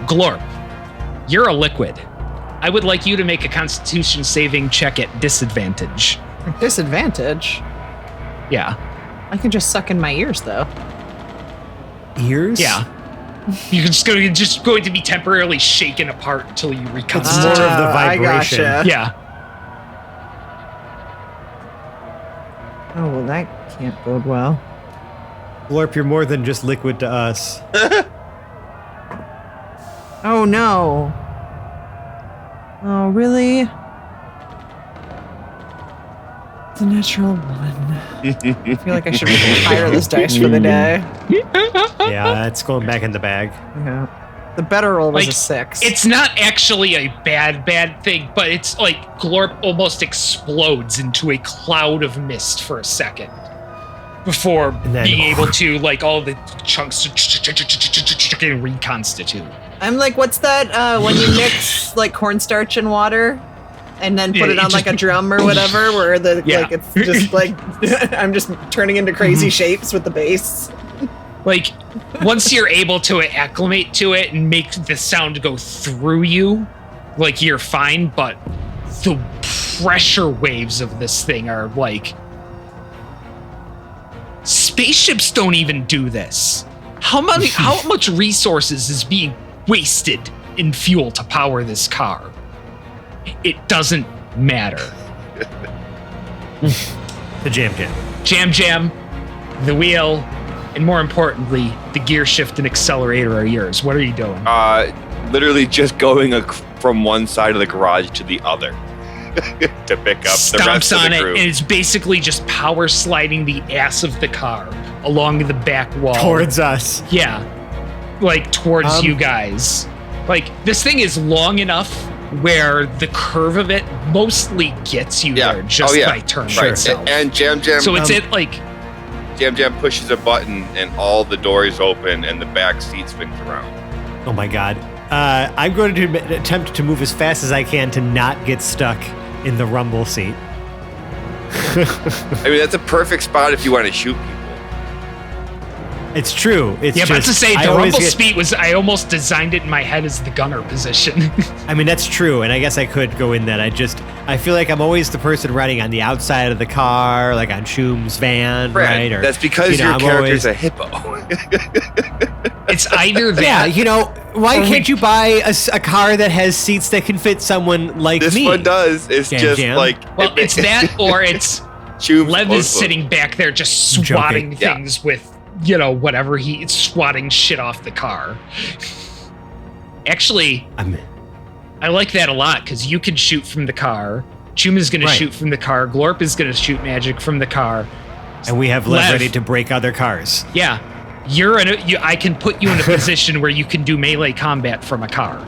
Glorp, you're a liquid. I would like you to make a Constitution saving check at disadvantage. Disadvantage. Yeah. I can just suck in my ears, though. Ears? Yeah. You're just going to be temporarily shaken apart until you It's reconstitute. more of the I vibration. gotcha. Yeah. Oh, well, that can't bode well. Glorp, you're more than just liquid to us. Oh, no. Oh, really? It's a natural one. I feel like I should retire this dice for the day. Yeah, it's going back in the bag. Yeah. The better roll was Like, a 6. It's not actually a bad thing, but it's like Glorp almost explodes into a cloud of mist for a second before And then- being able to, like, all the chunks to reconstitute. I'm like, what's that when you mix like cornstarch and water and then put Yeah, it on it like just- a drum or whatever, where the Yeah. like it's just like I'm just turning into crazy shapes with the base. Like, once you're able to acclimate to it and make the sound go through you, like, you're fine, but the pressure waves of this thing are like... Spaceships don't even do this. How much resources is being wasted in fuel to power this car? It doesn't matter. The jam. Jam, the wheel, and more importantly, the gear shift and accelerator are yours. What are you doing? Literally just going from one side of the garage to the other to pick up the rest Stomps of on the it, group. and it's basically just power sliding the ass of the car along the back wall. Towards us. Yeah. Like, towards you guys. Like, this thing is long enough where the curve of it mostly gets you there just by turning Right. itself. And Jam, So it's like... Jam pushes a button and all the doors open and the back seat spins around. Oh my god. I'm going to attempt to move as fast as I can to not get stuck in the rumble seat. I mean, that's a perfect spot if you want to shoot people. It's true. It's Yeah, just, about to say, I the always rumble get- speed was... I almost designed it in my head as the gunner position. I mean, that's true, and I guess I could go in that. I feel like I'm always the person riding on the outside of the car, like on Choom's van, Brad, right? Or, that's because you know, your I'm character's always- a hippo. It's either that... Yeah, you know, why Or can't you buy a car that has seats that can fit someone like This me? one does. It's Jam just Jam. like... Well, it's that, or it's... Choom's Lev close is one. sitting back there just swatting Joking. things with, you know, whatever it's swatting shit off the car. Actually, I like that a lot because you can shoot from the car. Choom is going to shoot from the car. Glorp is going to shoot magic from the car. And we have Lev Lev. ready to break other cars. Yeah, I can put you in a position where you can do melee combat from a car.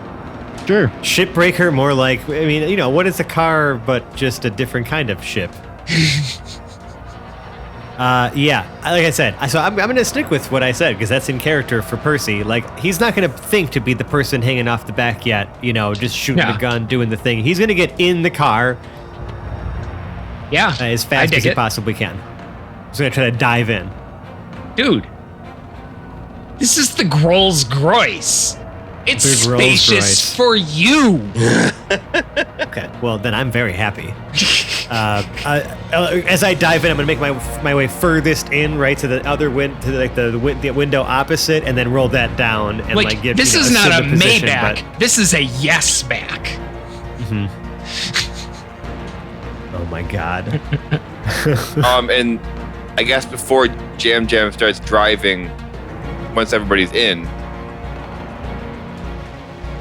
Sure. Shipbreaker, more like, I mean, you know, what is a car but just a different kind of ship? Yeah, like I said, so I'm going to stick with what I said because that's in character for Percy. Like, he's not going to think to be the person hanging off the back yet, you know, just shooting the gun, doing the thing. He's going to get in the car as fast as he possibly can. He's going to try to dive in. Dude, this is the Rolls-Royce. It's Big spacious Rolls-Royce. for you. Okay, well, then I'm very happy. As I dive in, I'm going to make my way furthest in, right, to the other the window opposite, and then roll that down and Like, give. this you know, is not a assume the position, Maybach. This is a yes back. Mhm. Oh my god. And I guess before Jam starts driving, once everybody's in,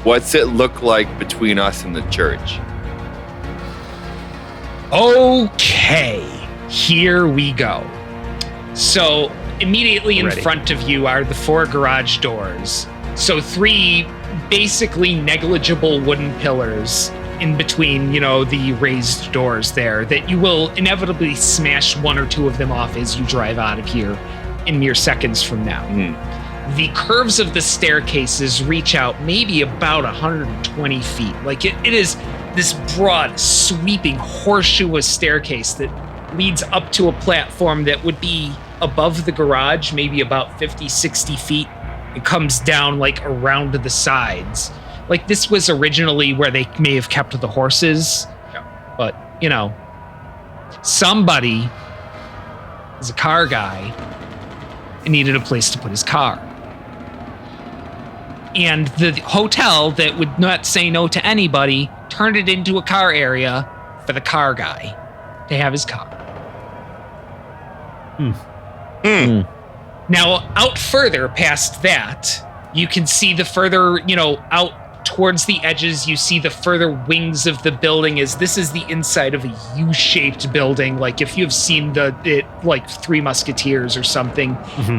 what's it look like between us and the church? Okay, here we go. So immediately in Ready. front of you are the 4 garage doors. So 3 basically negligible wooden pillars in between, the raised doors there that you will inevitably smash one or two of them off as you drive out of here in mere seconds from now. The curves of the staircases reach out maybe about 120 feet. Like it is this broad, sweeping horseshoe staircase that leads up to a platform that would be above the garage, maybe about 50, 60 feet. It comes down like around the sides. Like this was originally where they may have kept the horses, but somebody is a car guy and needed a place to put his car. And the hotel that would not say no to anybody turned it into a car area for the car guy to have his car. Now, out further past that, you can see the further, out towards the edges, you see the further wings of the building as this is the inside of a U-shaped building. Like if you've seen like Three Musketeers or something,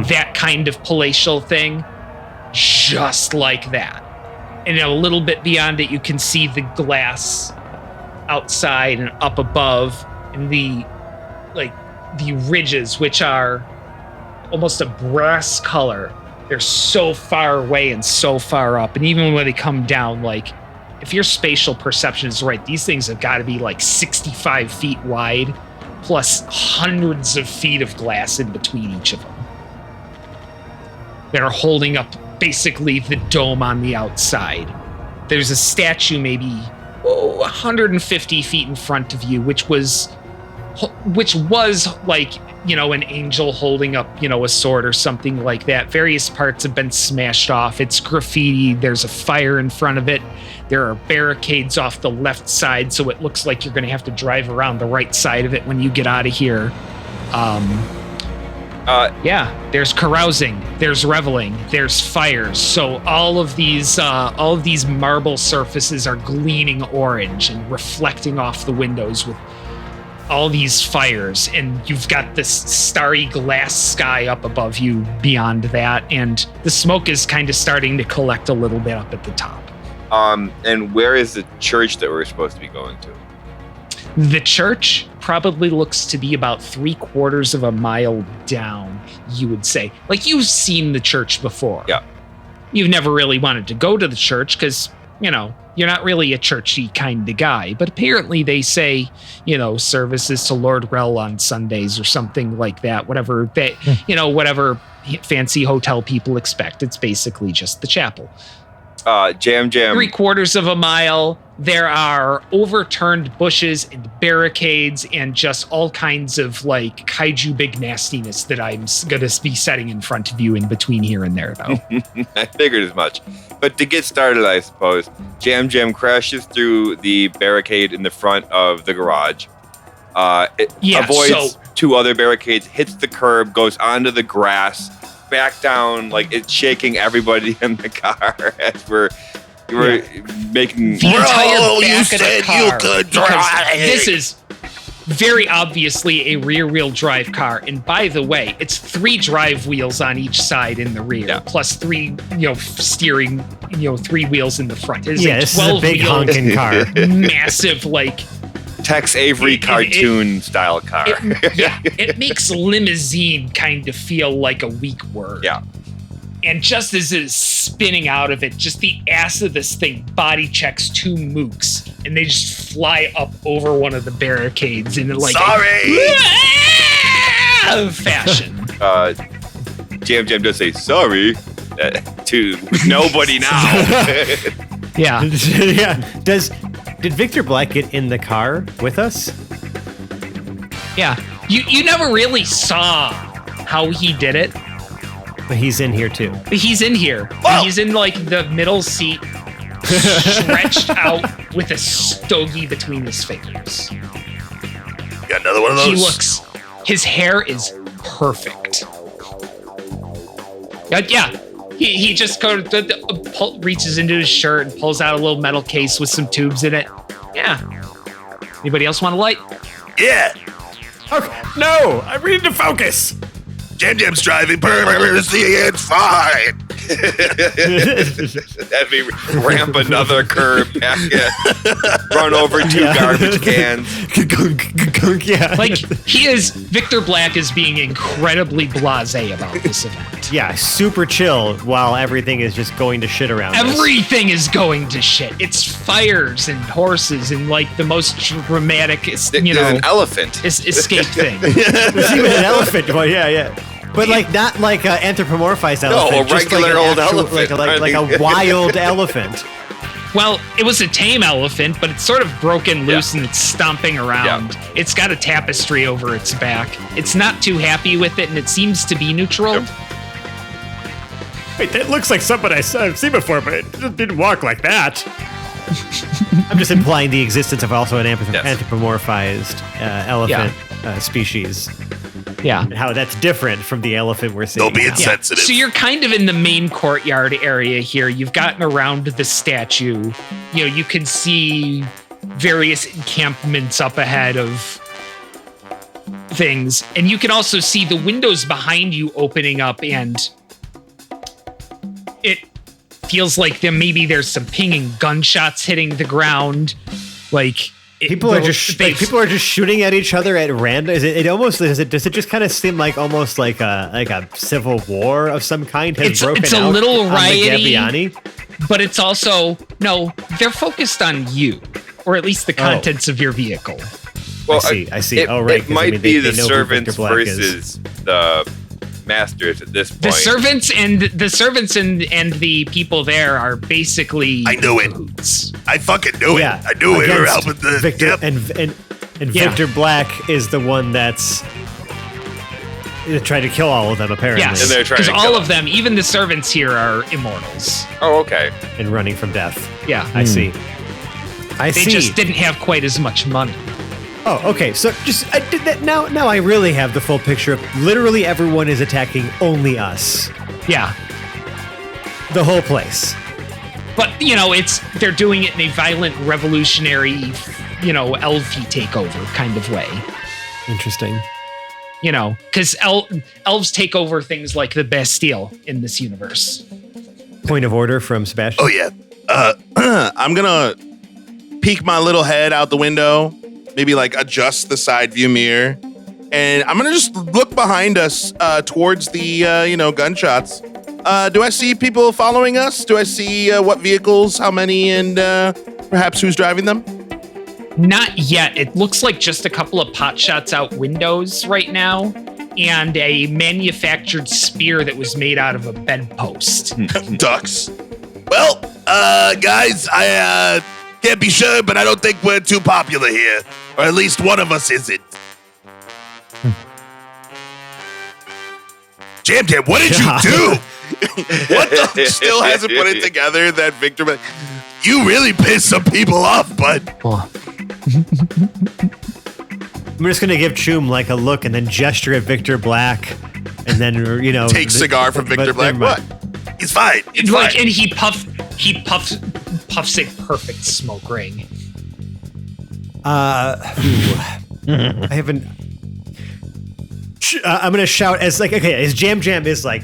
that kind of palatial thing, just like that. And a little bit beyond it, you can see the glass outside and up above and the ridges, which are almost a brass color. They're so far away and so far up. And even when they come down, like if your spatial perception is right, these things have got to be like 65 feet wide, plus hundreds of feet of glass in between each of them that are holding up basically the dome on the outside. There's a statue maybe 150 feet in front of you, which was like, an angel holding up, a sword or something like that. Various parts have been smashed off. It's graffiti. There's a fire in front of it. There are barricades off the left side, so it looks like you're going to have to drive around the right side of it when you get out of here. There's carousing, there's reveling, there's fires. So all of these marble surfaces are gleaming orange and reflecting off the windows with all these fires, and you've got this starry glass sky up above you beyond that, and the smoke is kind of starting to collect a little bit up at the top. And where is the church that we're supposed to be going to? The church probably looks to be about 3/4 of a mile down, you would say. Like, you've seen the church before. Yeah. You've never really wanted to go to the church because, you're not really a churchy kind of guy. But apparently they say, services to Lord Rel on Sundays or something like that. Whatever whatever fancy hotel people expect. It's basically just the chapel. Jam. 3/4 of a mile. There are overturned bushes and barricades and just all kinds of like kaiju big nastiness that I'm going to be setting in front of you in between here and there, though. I figured as much. But to get started, I suppose, Jam crashes through the barricade in the front of the garage. It avoids two other barricades, hits the curb, goes onto the grass, back down, like it's shaking everybody in the car as we're making the entire back you of said the car, you could drive. This is very obviously a rear-wheel drive car, and by the way, it's 3 drive wheels on each side in the rear, plus 3, steering, 3 wheels in the front. It is this is a big honking car, massive, like Tex Avery cartoon style car. It makes limousine kind of feel like a weak word. Yeah. And just as it is spinning out of it, just the ass of this thing body checks 2 mooks, and they just fly up over one of the barricades in like a fashion. Jam does say sorry to nobody now. Yeah. Did Victor Black get in the car with us? Yeah. You never really saw how he did it. But he's in here too. He's in here. Whoa. He's in like the middle seat, stretched out with a stogie between his fingers. Got another one of those? His hair is perfect. He just reaches into his shirt and pulls out a little metal case with some tubes in it. Yeah. Anybody else want a light? Yeah. Okay. No, I need to focus. Jam's driving perfectly. It's fine. Have me ramp another curb back in, run over 2 garbage cans. Yeah. Like, Victor Black is being incredibly blasé about this event. Yeah, super chill while everything is just going to shit around us. Everything is going to shit. It's fires and horses and like the most dramatic, There's an elephant. escape thing. There's even an elephant. Well, yeah. But like not like an anthropomorphized elephant. a regular just like old elephant. Like a wild elephant. Well, it was a tame elephant, but it's sort of broken loose and it's stomping around. Yeah. It's got a tapestry over its back. It's not too happy with it, and it seems to be neutral. Yep. Wait, that looks like something I've seen before, but it didn't walk like that. I'm just implying the existence of also an anthropomorphized elephant species. Yeah. And how that's different from the elephant we're seeing. Don't be insensitive. So you're kind of in the main courtyard area here. You've gotten around the statue. You know, you can see various encampments up ahead of things. And you can also see the windows behind you opening up, and it feels like there's some pinging gunshots hitting the ground. Like People are just shooting at each other at random. Does it just kind of seem like almost like a civil war of some kind has broken out? It's a little on the rioty, Gabbiani? but it's also they're focused on you, or at least the contents of your vehicle. Well, I see. It might be the they know who servants Victor Black is. versus the masters at this point. The servants and the people there are basically I knew it. cahoots. I fucking knew it. I knew we were against helping the Victor yep. and Victor Black is the one that's trying to kill all of them apparently. Yes, And they're trying because to all kill of them, even the servants here, are immortals. Oh, okay. and running from death. Yeah, I see. I they see. just didn't have quite as much money. Oh, okay. So now I really have the full picture of literally everyone is attacking only us. Yeah, The whole place. but they're doing it in a violent, revolutionary, elfy takeover kind of way. Interesting. Because elves take over things like the Bastille in this universe. Point of order from Sebastian. Oh yeah. I'm gonna peek my little head out the window, maybe like adjust the side view mirror, and I'm gonna just look behind us towards the gunshots. Do I see people following us? Do I see what vehicles, how many, and perhaps who's driving them? Not yet. It looks like just a couple of pot shots out windows right now, and a manufactured spear that was made out of a bedpost. Ducks. Well, guys, I can't be sure, but I don't think we're too popular here. Or at least one of us isn't. Jam, what did you do? What the still hasn't put it together that Victor. You really pissed some people off, bud. I'm just gonna give Choom like a look and then gesture at Victor Black, and then Take cigar from Victor Black. never mind. What? It's fine. It's Like, fine. and he puffs a perfect smoke ring. I haven't. I'm gonna shout as Jam is like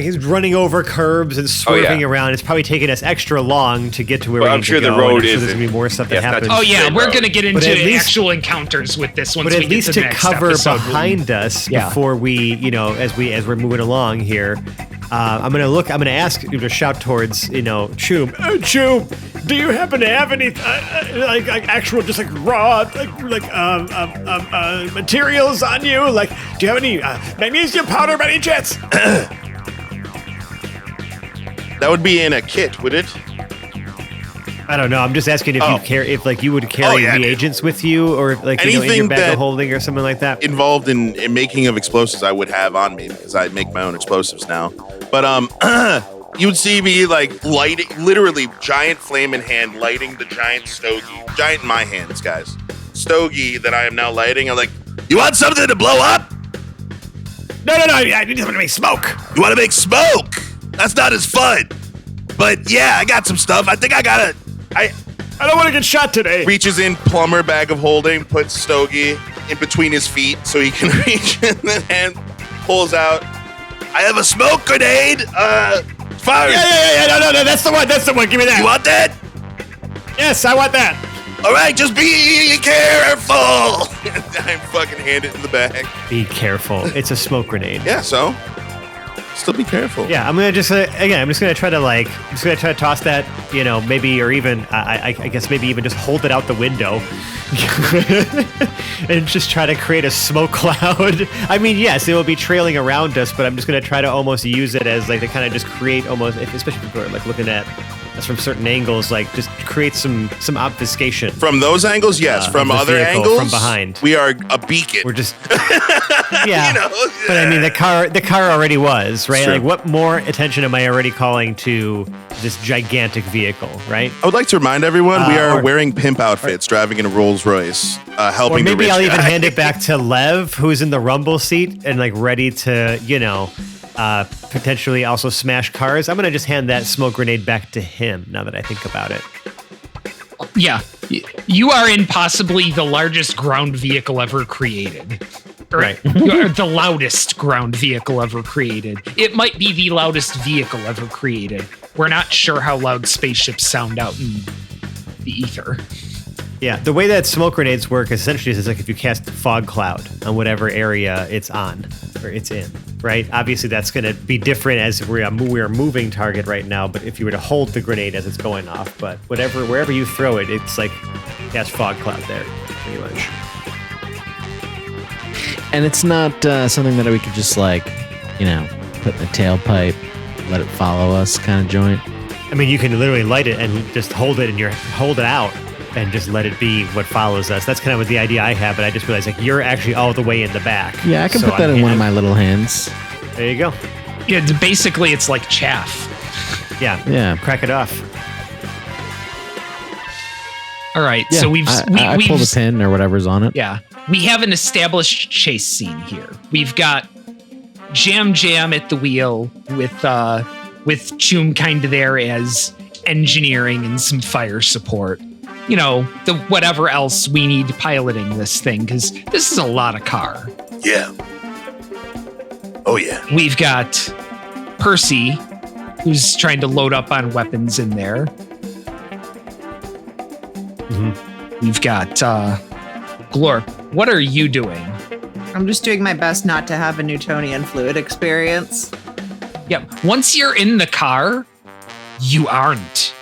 he's running over curbs and swerving around. It's probably taking us extra long to get to where Well, we I'm need sure to the go. road I'm sure isn't- there's gonna be more stuff yeah, that it's not happens. Oh yeah, Straight we're road. gonna get But into at least- actual encounters with this once But we at get least to to the next cover episode. behind us Yeah. before we, as we're moving along here, I'm gonna ask you to shout towards, Choom. Choom, do you happen to have any like actual just like raw materials on you? Like, do you have any magnesium powder by any chance? That would be in a kit, would it? I don't know. I'm just asking if you would carry reagents with you, or in your Anything bag that- of holding or something like that. Involved in making of explosives, I would have on me because I make my own explosives now. But you would see me like lighting, literally giant flame in hand, lighting the giant stogie, giant in my hands, guys. Stogie that I am now lighting. I'm like, You want something to blow up? No. I need something to make smoke. You want to make smoke? That's not as fun. But yeah, I got some stuff. I think I got it. I don't want to get shot today. reaches in plumber bag of holding, puts Stogie in between his feet so he can reach in, and pulls out. I have a smoke grenade. Fire! Yeah. No. That's the one. Give me that. You want that? Yes, I want that. All right, just be careful. I'm fucking hand it in the bag. Be careful. It's a smoke grenade. Yeah, so still be careful. Yeah, I'm just gonna try to toss that, maybe, or even I guess maybe even just hold it out the window, and just try to create a smoke cloud. I mean, yes, it will be trailing around us, but I'm just gonna try to almost use it as like to kind of just create almost, especially if we're like looking at us from certain angles, like just create some obfuscation. From those angles, yes. From of the other vehicle, angles, from behind, we are a beacon. we're just yeah. You know, But I mean, the car already was, right? True. Like, what more attention am I already calling to this gigantic vehicle, right? I would like to remind everyone we are or- wearing pimp outfits, driving in a Rolls Royce, Or helping the maybe rich I'll even guy. hand it back to Lev, who's in the rumble seat and like ready to, potentially also smash cars. I'm gonna just hand that smoke grenade back to him. Now that I think about it, Yeah. You are in possibly the largest ground vehicle ever created. Right. You are the loudest ground vehicle ever created. It might be the loudest vehicle ever created. We're not sure how loud spaceships sound out in the ether. Yeah, the way that smoke grenades work essentially is like if you cast a fog cloud on whatever area it's on or it's in, right? Obviously, that's going to be different as we are moving target right now. But if you were to hold the grenade as it's going off, but wherever you throw it, it's like cast fog cloud there, pretty much. And it's not something that we could just put in a tailpipe, let it follow us kind of joint. I mean, you can literally light it and just hold it out and just let it be what follows us. That's kind of what the idea I have, but I just realized like you're actually all the way in the back. Yeah, I can So put that in one of my little hands. There you go. Yeah, basically it's like chaff. Yeah. Yeah. Crack it off. All right, Yeah, so I pull the pin or whatever's on it. Yeah, we have an established chase scene here. We've got Jam at the wheel with Choom kind of there as engineering and some fire support. The whatever else we need piloting this thing, because this is a lot of car. Yeah. Oh, yeah. We've got Percy, who's trying to load up on weapons in there. Mm-hmm. We've got Glorp. What are you doing? I'm just doing my best not to have a Newtonian fluid experience. Yep. Once you're in the car, you aren't.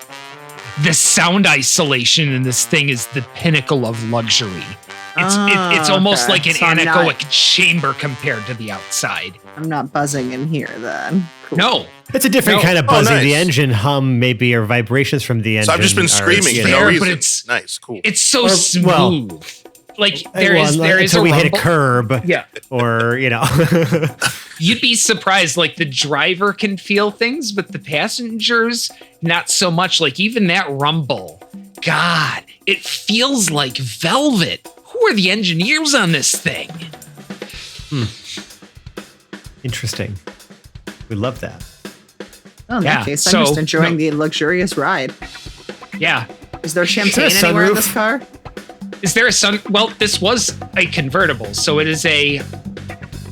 The sound isolation in this thing is the pinnacle of luxury. It's almost okay. like an So I'm anechoic chamber compared to the outside. I'm not buzzing in here then. Cool. No. It's a different No. kind of buzzing. nice. The engine hum, maybe, or vibrations from the engine. So I've just been are, screaming for there, no but reason. it's- Nice, cool. It's so Or- smooth. well, there is until a we hit a rumble. curb, Yeah. or You'd be surprised. Like the driver can feel things, but the passengers, not so much. Like even that rumble. God, it feels like velvet. Who are the engineers on this thing? Interesting. We love that. Oh, in Yeah, that case, so- I'm just enjoying the luxurious ride. Yeah. Is there champagne Is there a anywhere in sunroof? this car? Is there a sun? Well, this was a convertible, so it is a.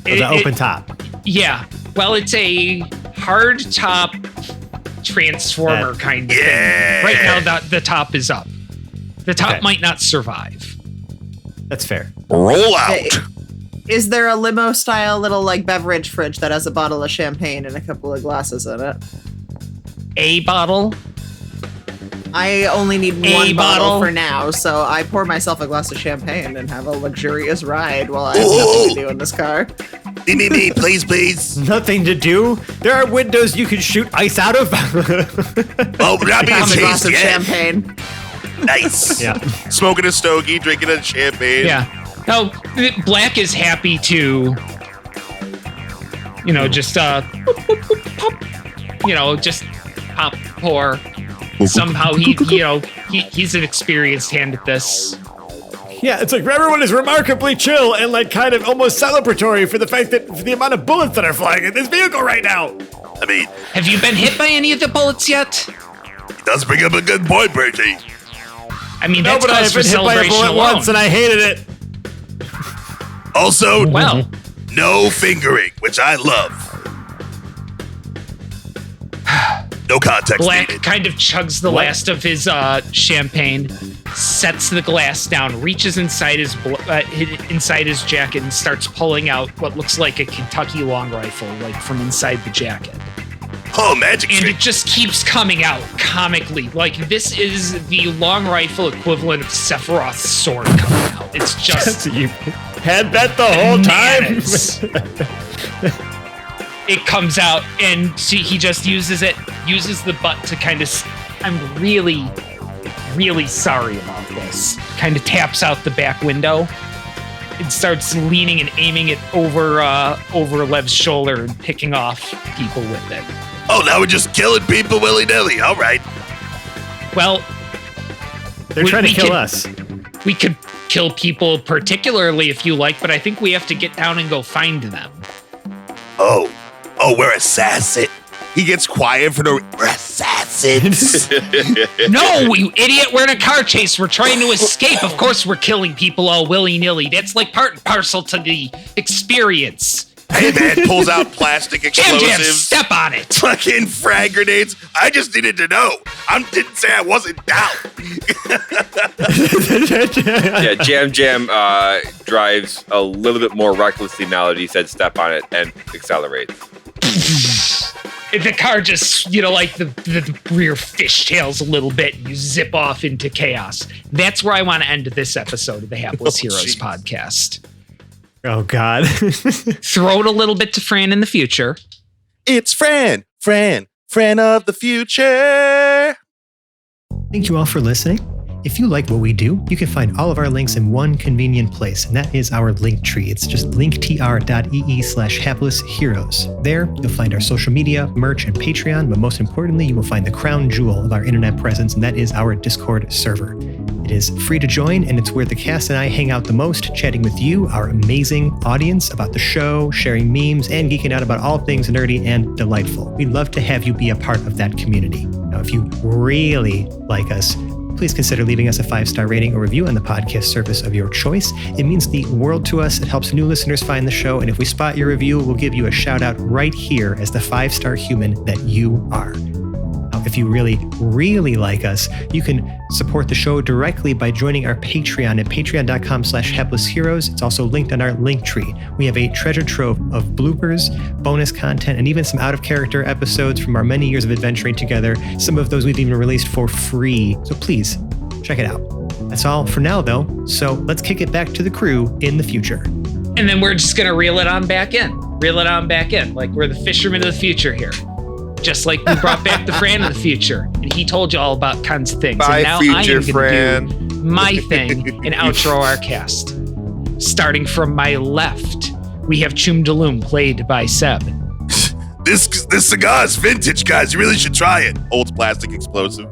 It's an open top. Yeah. Well, it's a hard top transformer kind of thing. Right now, the top is up. The top Okay. might not survive. That's fair. Roll out. Hey, is there a limo style little like beverage fridge that has a bottle of champagne and a couple of glasses in it? A bottle. I only need A one bottle bottle? for now, so I pour myself a glass of champagne and have a luxurious ride while I have nothing to do in this car. Me, please, please. Nothing to do. There are windows you can shoot ice out of. Oh, we're not being Have a glass chased of yet. champagne. Nice. Yeah. Smoking a stogie, drinking a champagne. Yeah. No, Black is happy to, just just pop, pour. Somehow he's an experienced hand at this. Yeah, it's like everyone is remarkably chill and like kind of almost celebratory for the fact that for the amount of bullets that are flying at this vehicle right now. I mean, Have you been hit by any of the bullets yet? he does bring up a good point, Bertie. I mean, No, that's but cause I've for been hit by a celebration bullet alone. once and I hated it. Also, Well, no fingering, which I love. No context Black needed. kind of chugs the last of his champagne, sets the glass down, reaches inside his jacket, and starts pulling out what looks like a Kentucky long rifle, like from inside the jacket. Oh, magic And trick. it just keeps coming out comically. Like, this is the long rifle equivalent of Sephiroth's sword coming out. It's just You had that the whole time. it comes out, and he just uses the butt to kind of. I'm really, really sorry about this. Kind of taps out the back window and starts leaning and aiming it over Lev's shoulder and picking off people with it. Oh, now we're just killing people willy-nilly. All right. Well, They're trying to kill us. We could kill people particularly if you like, but I think we have to get down and go find them. Oh, we're assassins. He gets quiet for no. We're assassins. No, you idiot! We're in a car chase. We're trying to escape. Of course, we're killing people all willy-nilly. That's like part and parcel to the experience. Hey man, pulls out plastic Jam, explosives. step on it. Fucking frag grenades. I just needed to know. I didn't say I wasn't down. Yeah, Jam drives a little bit more recklessly now that he said step on it and accelerates. The car just, like the rear fishtails a little bit. And you zip off into chaos. That's where I want to end this episode of the Hapless Heroes podcast. Oh, God. Throw it a little bit to Fran in the future. It's Fran of the future. Thank you all for listening. If you like what we do, you can find all of our links in one convenient place, and that is our link tree. It's just linktr.ee/haplessheroes. There, you'll find our social media, merch, and Patreon, but most importantly, you will find the crown jewel of our internet presence, and that is our Discord server. It is free to join, and it's where the cast and I hang out the most, chatting with you, our amazing audience, about the show, sharing memes, and geeking out about all things nerdy and delightful. We'd love to have you be a part of that community. Now, if you really like us, please consider leaving us a 5-star rating or review on the podcast service of your choice. It means the world to us. It helps new listeners find the show. And if we spot your review, we'll give you a shout out right here as the 5-star human that you are. Now, if you really, really like us, you can support the show directly by joining our Patreon at patreon.com/haplessheroes. It's also linked on our link tree. We have a treasure trove of bloopers, bonus content, and even some out-of-character episodes from our many years of adventuring together. Some of those we've even released for free. So please, check it out. That's all for now, though. So let's kick it back to the crew in the future. And then we're just going to reel it on back in. Like we're the fishermen of the future here. Just like we brought back the Fran of the future. And he told you all about kinds of things. Bye, and now future I am Fran. going to do my thing and outro our cast. Starting from my left, we have Choom Daloom, played by Seb. This cigar is vintage, guys. You really should try it. Holds plastic explosive.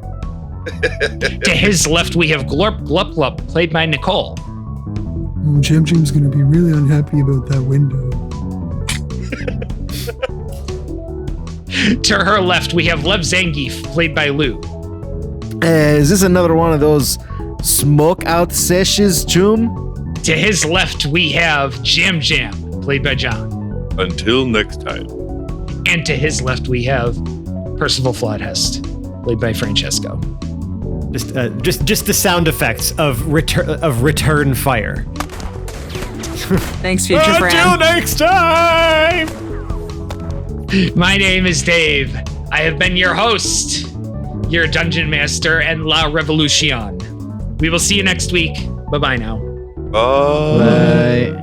To his left, we have Glorp Glup Glup, played by Nicole. Oh, Jam's gonna be really unhappy about that window. To her left, we have Lev Zangief, played by Lou. Is this another one of those smoke out sessions, Choom? To his left, we have Jam, played by John. Until next time. And to his left, we have Percival Flodhest, played by Francesco. Just the sound effects of return fire. Thanks, future Until Fran. next time. My name is Dave. I have been your host, your Dungeon Master, and La Revolution. We will see you next week. Bye-bye now. Bye. Bye.